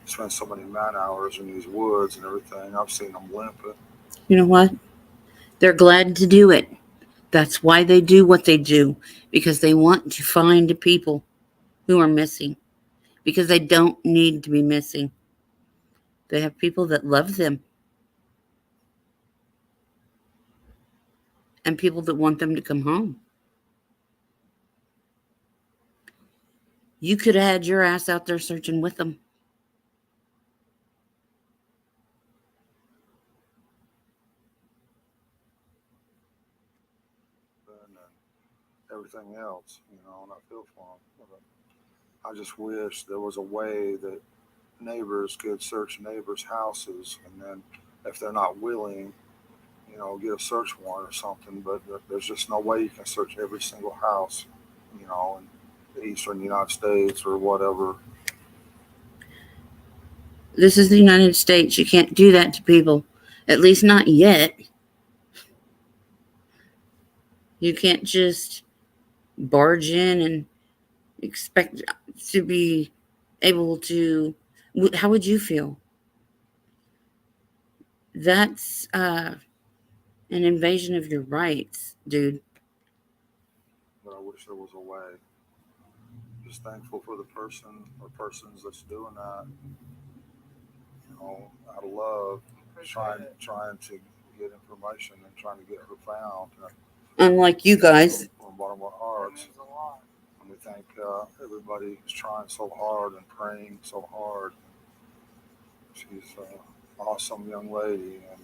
spend so many man hours in these woods and everything. I've seen them limping. You know what? They're glad to do it. That's why they do what they do, because they want to find people who are missing, because they don't need to be missing. They have people that love them and people that want them to come home. You could have had your ass out there searching with them. And everything else, and I feel for them. But I just wish there was a way that neighbors could search neighbors' houses, and then if they're not willing, get a search warrant or something. But there's just no way you can search every single house, in the eastern United States or whatever. This is the United States. You can't do that to people. At least not yet. You can't just barge in and expect to be able to. How would you feel? That's an invasion of your rights, dude. But I wish there was a way. Just thankful for the person or persons that's doing that, out of love, trying to get information and trying to get her found. Unlike you guys. From the bottom of our hearts. And we thank everybody who's trying so hard and praying so hard. She's an awesome young lady, and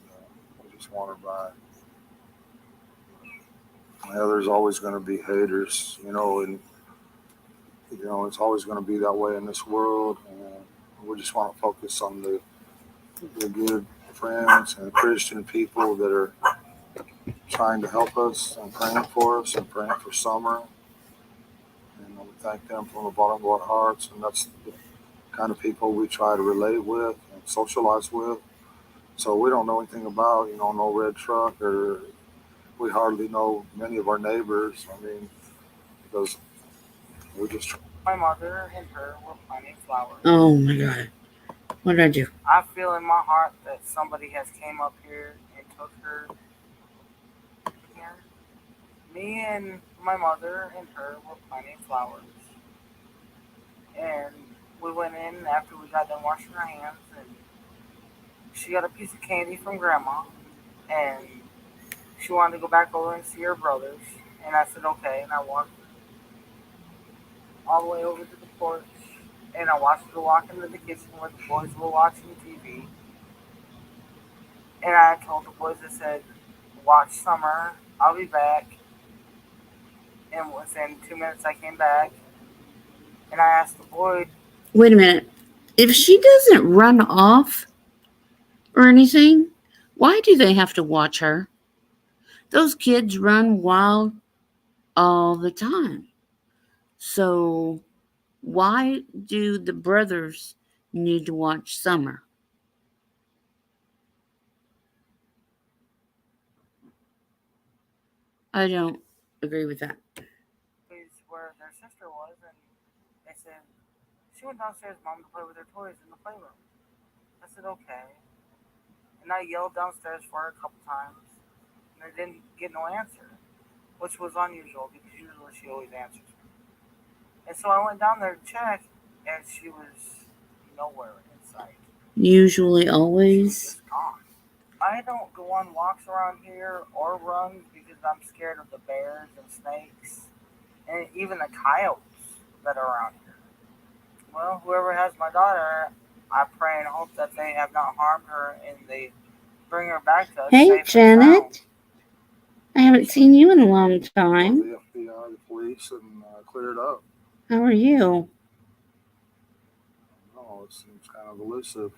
we just want her back. Yeah, there's always going to be haters, and it's always going to be that way in this world. And we just want to focus on the good friends and Christian people that are trying to help us and praying for us and praying for Summer. And we thank them from the bottom of our hearts. And that's the kind of people we try to relate with and socialize with. So we don't know anything about, no red truck, or we hardly know many of our neighbors. I mean, because we just. My mother and her were planting flowers. Oh my God. What did I do? I feel in my heart that somebody has came up here and took her here. Me and my mother and her were planting flowers. And we went in after we got done washing our hands, and she got a piece of candy from Grandma, and she wanted to go back over and see her brothers. And I said, okay, and I walked all the way over to the porch, and I watched her walk into the kitchen where the boys were watching TV. And I told the boys, I said, watch Summer, I'll be back. And within 2 minutes I came back, and I asked the boy. Wait a minute. If she doesn't run off or anything, why do they have to watch her? Those kids run wild all the time. So why do the brothers need to watch Summer? I don't agree with that. Where their sister was, and they said, she went downstairs, Mom, to play with her toys in the playroom. I said, okay. And I yelled downstairs for her a couple times, and I didn't get no answer, which was unusual because usually she always answers me. And so I went down there to check, and she was nowhere in sight. Usually, She was always. just gone. I don't go on walks around here or runs because I'm scared of the bears and snakes and even the coyotes that are around here. Well, whoever has my daughter, I pray and hope that they have not harmed her and they bring her back to us Hey, safe and sound. Janet. I haven't seen you in a long time. The FBI, the police, and cleared up. How are you? No, it seems kind of elusive.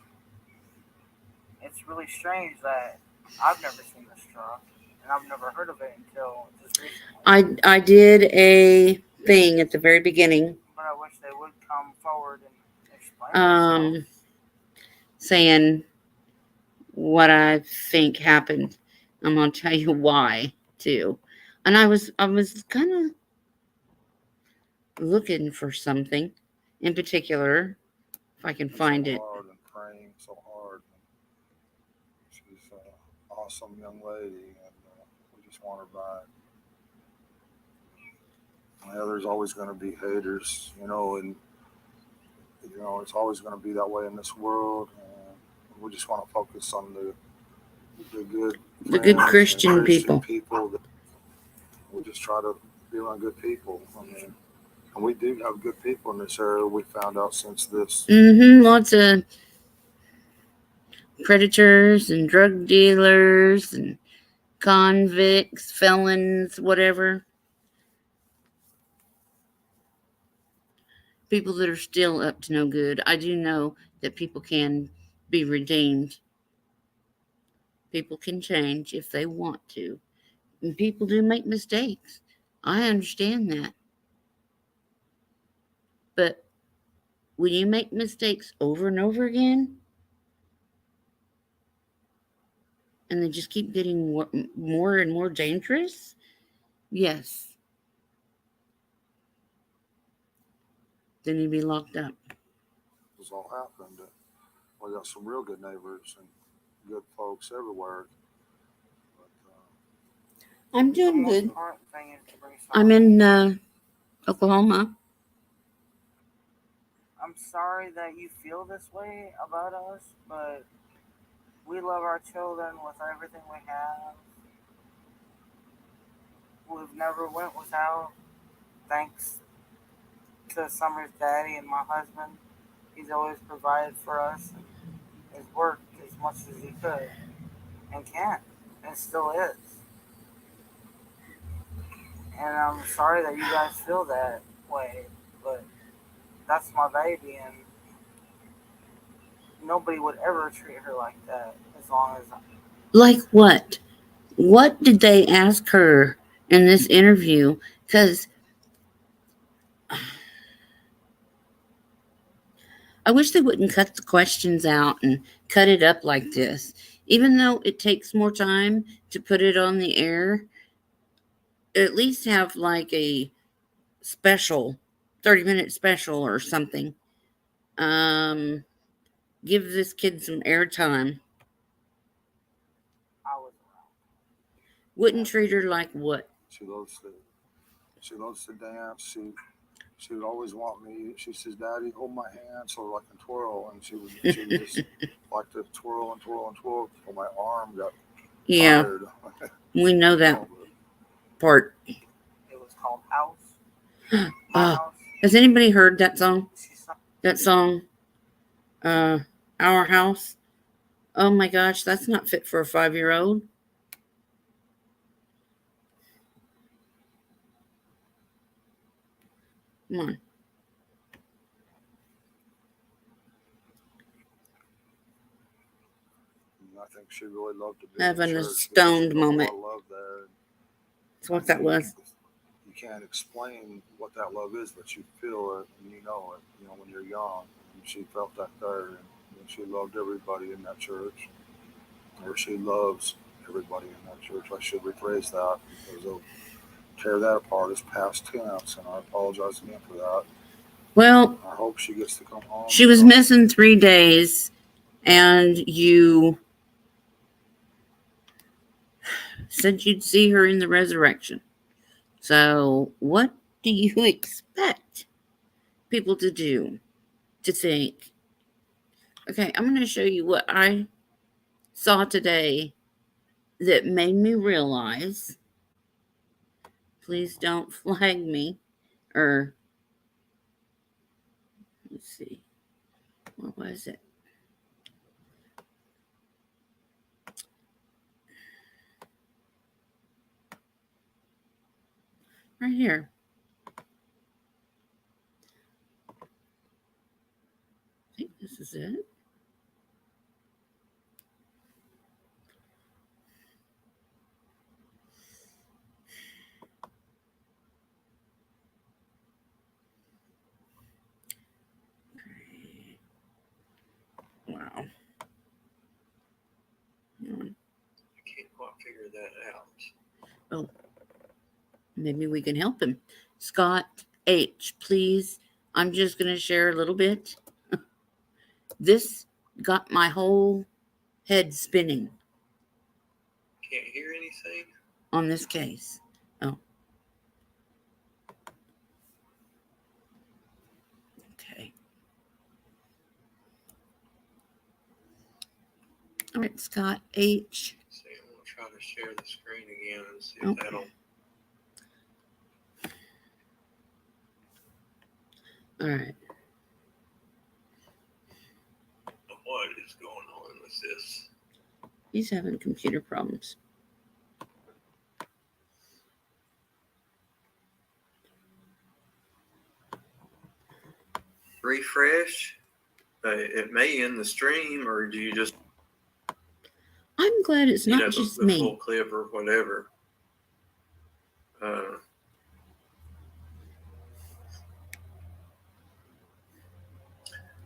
It's really strange that I've never seen this truck and I've never heard of it until just recently. I did a thing at the very beginning, But I wish they would come forward and explain themselves. saying what I think happened. I'm gonna tell you why too. And I was kind of looking for something in particular, if I can find it. Hard and praying so hard. She's an awesome young lady, and we just want her back. Yeah, there's always going to be haters, and it's always going to be that way in this world. And we just want to focus on the good, The good Christian people. That we just try to be around good people. I mean, and we do have good people in this area. We found out since this. Lots of predators and drug dealers and convicts, felons, whatever. People that are still up to no good. I do know that people can be redeemed. People can change if they want to. And people do make mistakes. I understand that. But when you make mistakes over and over again, and they just keep getting more and more dangerous, yes, then you'd be locked up. This all happened. We got some real good neighbors and good folks everywhere. But, I'm doing The good. most important thing is to bring I'm in Oklahoma. I'm sorry that you feel this way about us, but we love our children with everything we have. We've never went without, thanks to Summer's daddy and my husband. He's always provided for us and has worked as much as he could and can and still is. And I'm sorry that you guys feel that way, but that's my baby and nobody would ever treat her like that as long as Like what? What did they ask her in this interview? Because I wish they wouldn't cut the questions out and cut it up like this. Even though it takes more time to put it on the air, at least have like a special 30-minute special or something. Give this kid some airtime. I was around. Wouldn't treat her like what? she loves to dance. She would always want me. She says, "Daddy, hold my hand so I can twirl." And she would just like to twirl and twirl and twirl until my arm got tired. We know that part. It was called House. My house. Has anybody heard that song? That song, Our House? Oh my gosh, that's not fit for a 5-year-old. Come on. I think she really loved to be Having in a church. stoned moment. I love that. That's what that was. You can't explain what that love is, but you feel it and you know it. When you're young, and she felt that there, and she loved everybody in that church, or she loves everybody in that church. I should rephrase that because they'll tear that apart as past tense, and I apologize again for that. Well, I hope she gets to come home. she was missing 3 days, and you said you'd see her in the resurrection. So, what do you expect people to do, to think? Okay, I'm going to show you what I saw today that made me realize. Please don't flag me. Or, let's see. What was it? Right here. I think this is it. Wow. I can't quite figure that out. Oh, maybe we can help him. Scott H., please. I'm just going to share a little bit. This got my whole head spinning Can't hear anything. on this case. Oh. Okay. All right, Scott H. See, I'm gonna try to share the screen again and see if Okay. that'll. All right. What is going on with this? He's having computer problems. Refresh. It may end the stream, or do you just I'm glad it's not just the me. full clip or whatever?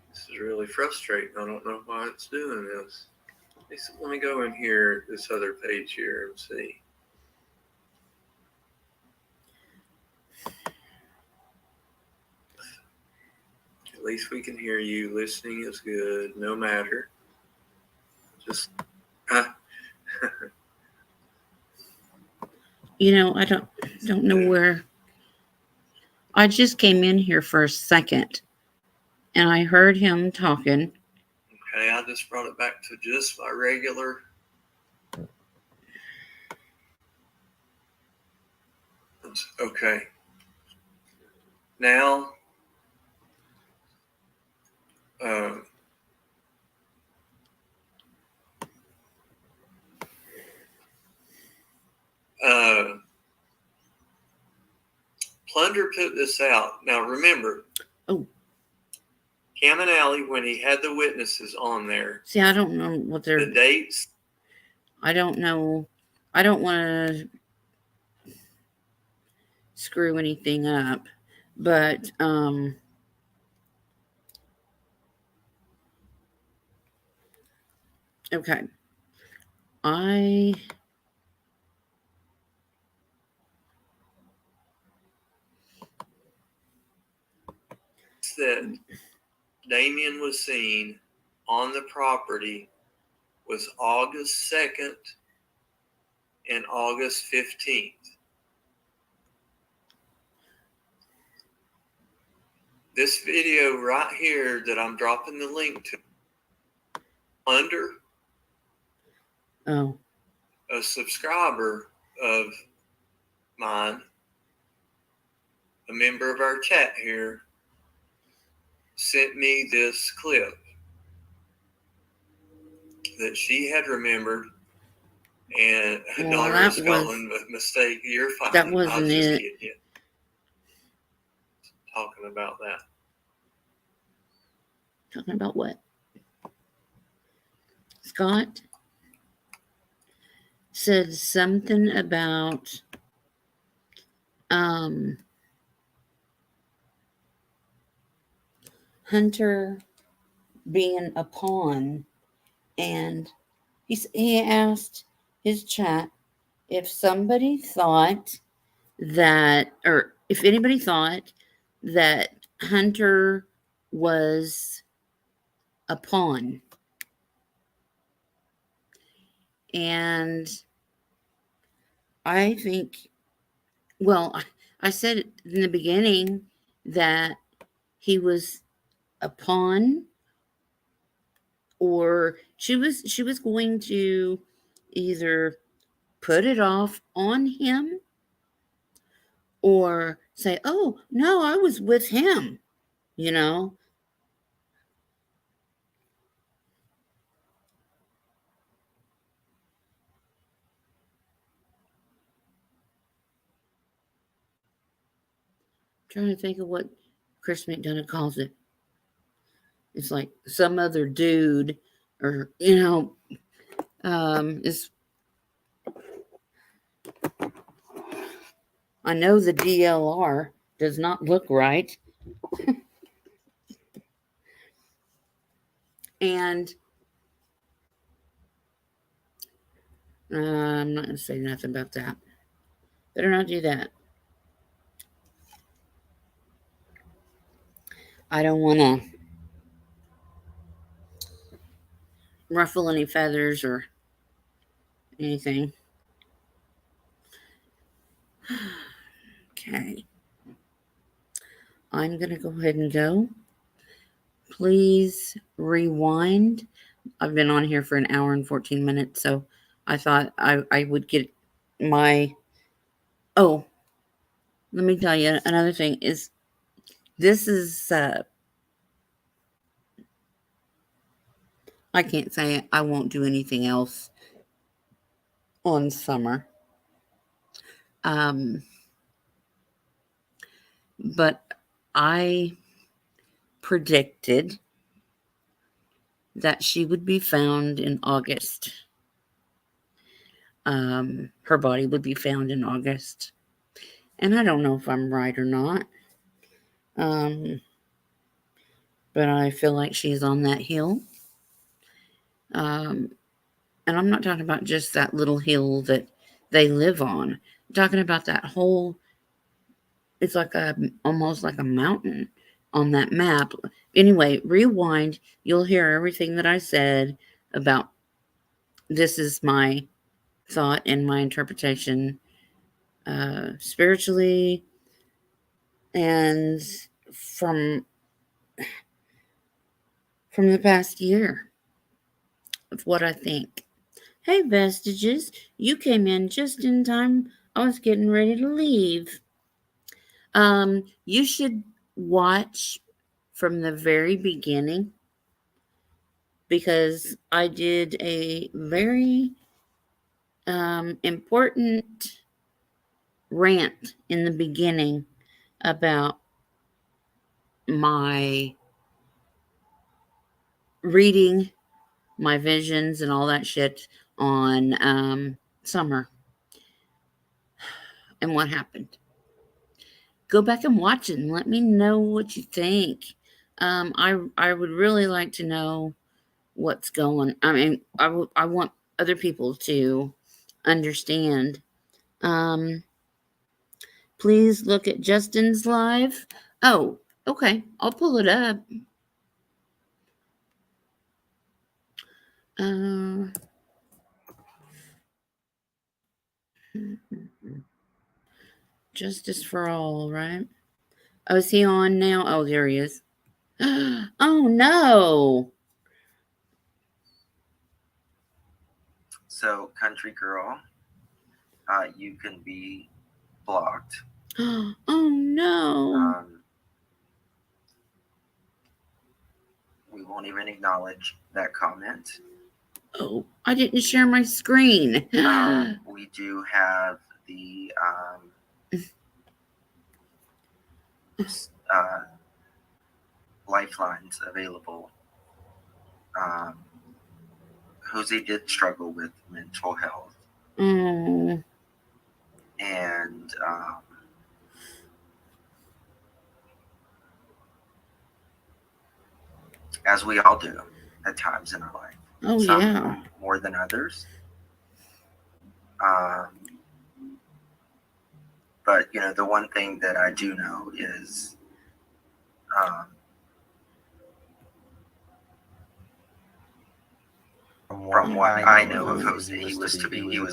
This is really frustrating. I don't know why it's doing this. Let me go in here, this other page here, and see. At least we can hear you. Listening is good, no matter. Just, You know, I don't know where. I just came in here for a second, and I heard him talking. Okay, I just brought it back to just my regular. Okay. Now, Plunder put this out. Now remember, Cam and Allie, when he had the witnesses on there. See, I don't know what they're. The dates. I don't know. I don't want to screw anything up, but okay. I that Damien was seen on the property was August 2nd and August 15th. This video right here that I'm dropping the link to under a subscriber of mine, a member of our chat here, sent me this clip that she had remembered. And Donna Scotland, mistake, you're fine. That wasn't I was just it. kidding you. Talking about that. Talking about what? Scott said something about Hunter being a pawn, and he asked his chat if somebody thought that, or if anybody thought that Hunter was a pawn. And I think, well, I said in the beginning that he was a pawn or she was going to either put it off on him or say, "Oh, no, I was with him," you know? I'm trying to think of what Chris McDonough calls it. It's like some other dude, or is I know the DLR does not look right, and I'm not going to say nothing about that. Better not do that. I don't want to ruffle any feathers or anything. Okay. I'm going to go ahead and go. Please rewind. I've been on here for an hour and 14 minutes, so I thought I would get my. Oh, let me tell you another thing is this is. I can't say I won't do anything else on summer. But I predicted that she would be found in August. Her body would be found in August. And I don't know if I'm right or not. But I feel like she's on that hill. And I'm not talking about just that little hill that they live on. I'm talking about that whole, it's like almost like a mountain on that map. Anyway, rewind. You'll hear everything that I said about this is my thought and my interpretation spiritually and from the past year of what I think. Hey, Vestiges, you came in just in time. I was getting ready to leave. You should watch from the very beginning because I did a very important rant in the beginning about my reading, my visions, and all that shit on summer and what happened. Go back and watch it and let me know what you think. I would really like to know what's going. I mean, I want other people to understand. Please look at Justin's live. Oh, okay. I'll pull it up. Justice for all, right? Oh, is he on now? Oh, there he is. Oh, no. So, country girl, you can be blocked. Oh, no. We won't even acknowledge that comment. Oh, I didn't share my screen. We do have the lifelines available. Jose did struggle with mental health. And as we all do at times in our life. Oh, some yeah. more than others. But, the one thing that I do know is from what I know of Jose, he was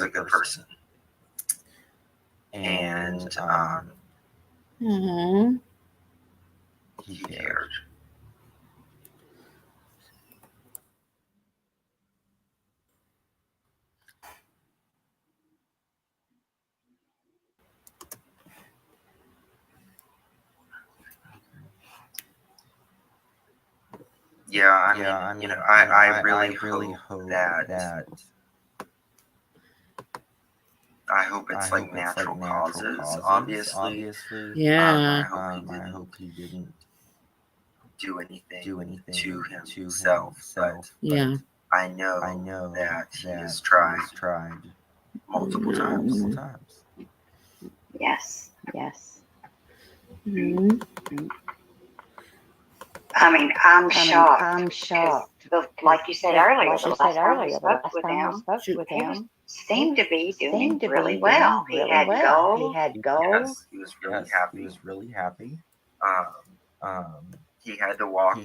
a good person. And he cared. I mean, I really hope that I hope it's like natural causes, obviously. Yeah. I hope he didn't do anything to himself, but Yeah. I know that he has tried multiple times. Yes. Mhm. I mean, I'm shocked. Because, like you said earlier, the last time we spoke with him, he seemed to be doing really well. He had goals. Yes, he was really happy. He had to walk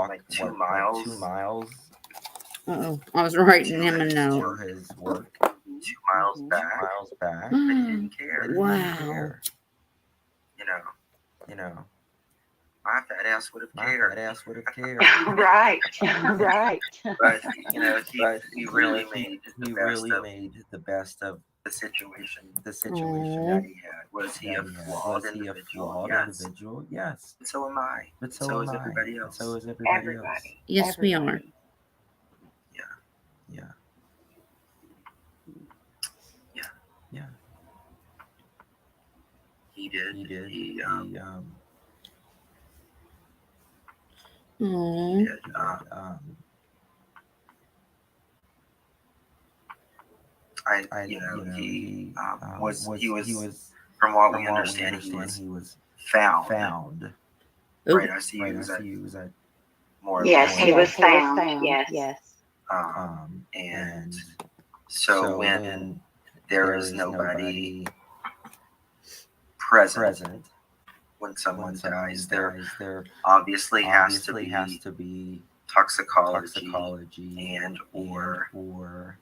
like 2 miles Uh-oh. I was writing him a to note. his work, 2 miles back. But he didn't care. Wow. You know, my fat ass would have cared. Right. But he really made the best of the situation that he had. Was he a flawed individual? Yes. But so am I. But so is everybody else. Everybody. Yes, we are. Yeah. He did. He Aww. did. He was from what we understand, he was found. Ooh. Right, I see you was at more. Yes, he was found. Yes. And so when there is nobody present when someone dies, there obviously has to be toxicology and or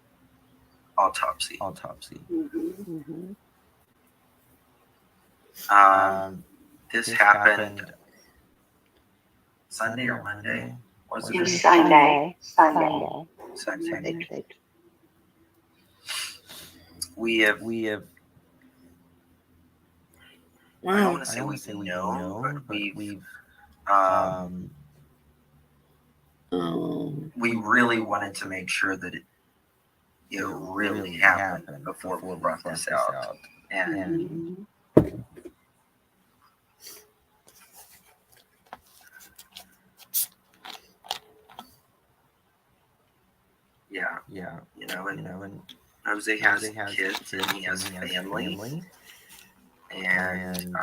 autopsy. Mm-hmm. This happened Sunday or Monday? Was it Sunday. Sunday. We have. Wow. I don't want to say we've known, but we've. We really wanted to make sure that it really happened before we brought this out. And and Jose has kids and he has family. And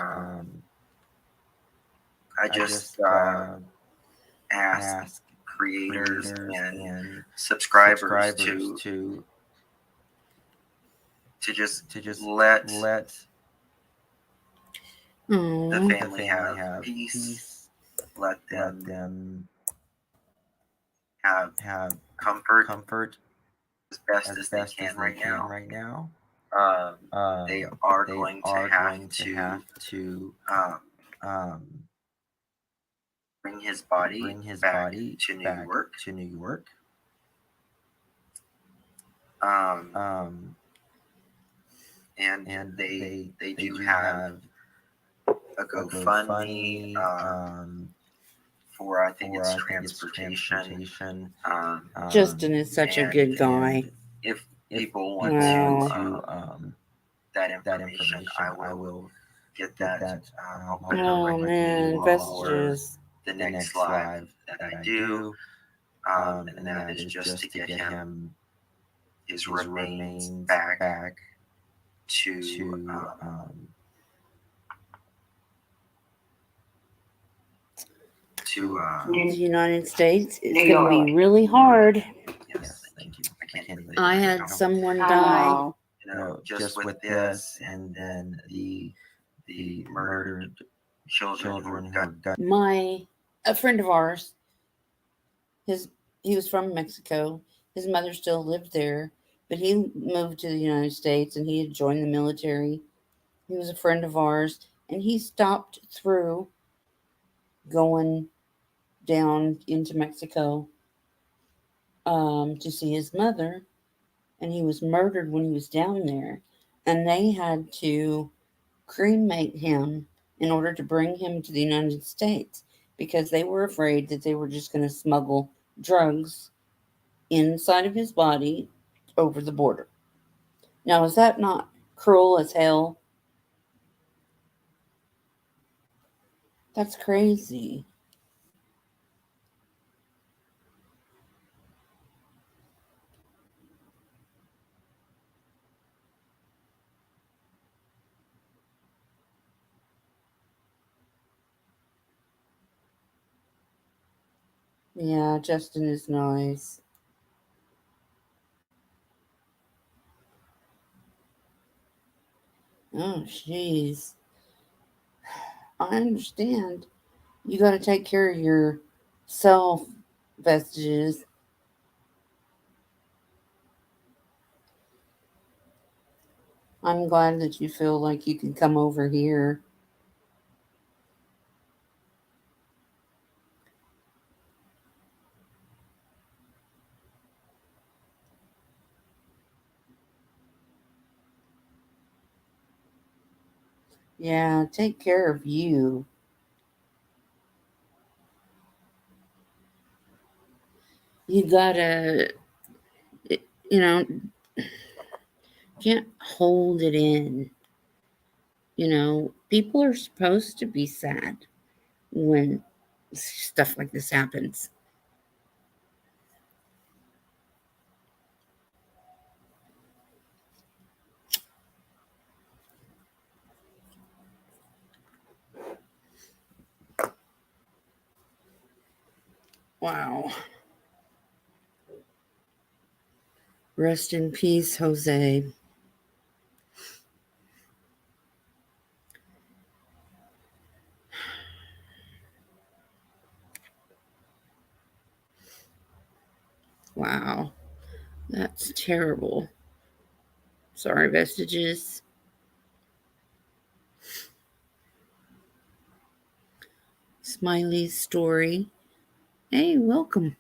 I just ask creators and subscribers to just let the family have peace, let them have comfort as best as they can right now. They are going to have to bring his body back to New York. And they do have a GoFundMe for I think it's transportation. Justin is such a good guy. If people want that information, I will get that. I'll put it Oh right man, messages. The next live that I do, and that is just to get him his remains back to the United States. It's going to be really hard. Yes, thank you. I can't believe I had someone die. Just with this, and then the murdered children who died. A friend of ours, he was from Mexico. His mother still lived there, but he moved to the United States and he had joined the military. He was a friend of ours, and he stopped through going down into Mexico to see his mother, and he was murdered when he was down there, and they had to cremate him in order to bring him to the United States. because they were afraid that they were just going to smuggle drugs inside of his body over the border. Now, is that not cruel as hell? That's crazy. Yeah, Justin is nice. Oh, jeez. I understand. You got to take care of yourself, Vestiges. I'm glad that you feel like you can come over here. Yeah, take care of you. You gotta, you know, can't hold it in. People are supposed to be sad when stuff like this happens. Wow. Rest in peace, Jose. Wow. That's terrible. Sorry, Vestiges. Smiley's story. Hey, welcome.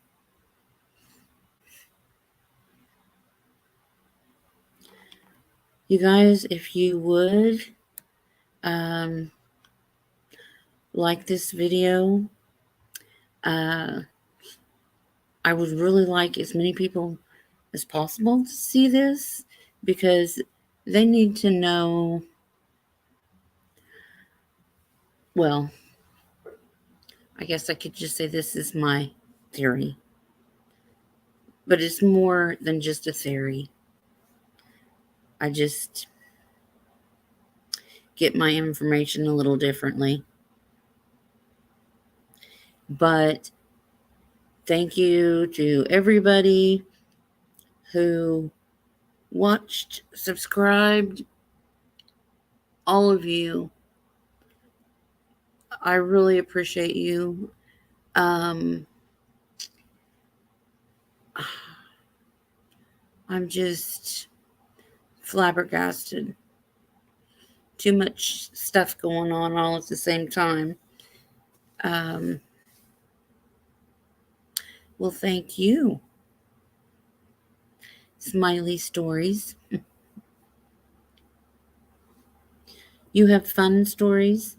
You guys, if you would like this video, I would really like as many people as possible to see this, because they need to know. Well, I guess I could just say this is my theory, but it's more than just a theory. I just get my information a little differently. But thank you to everybody who watched, subscribed, all of you. I really appreciate you. I'm just flabbergasted. Too much stuff going on all at the same time. Well, thank you. Smiley stories. You have fun stories?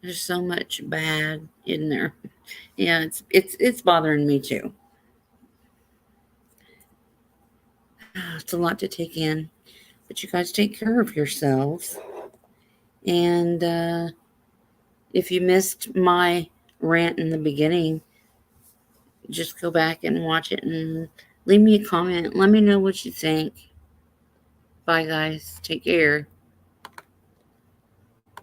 There's so much bad in there. Yeah, it's bothering me too. It's a lot to take in. But you guys take care of yourselves. And if you missed my rant in the beginning, just go back and watch it and leave me a comment. Let me know what you think. Bye, guys. Take care.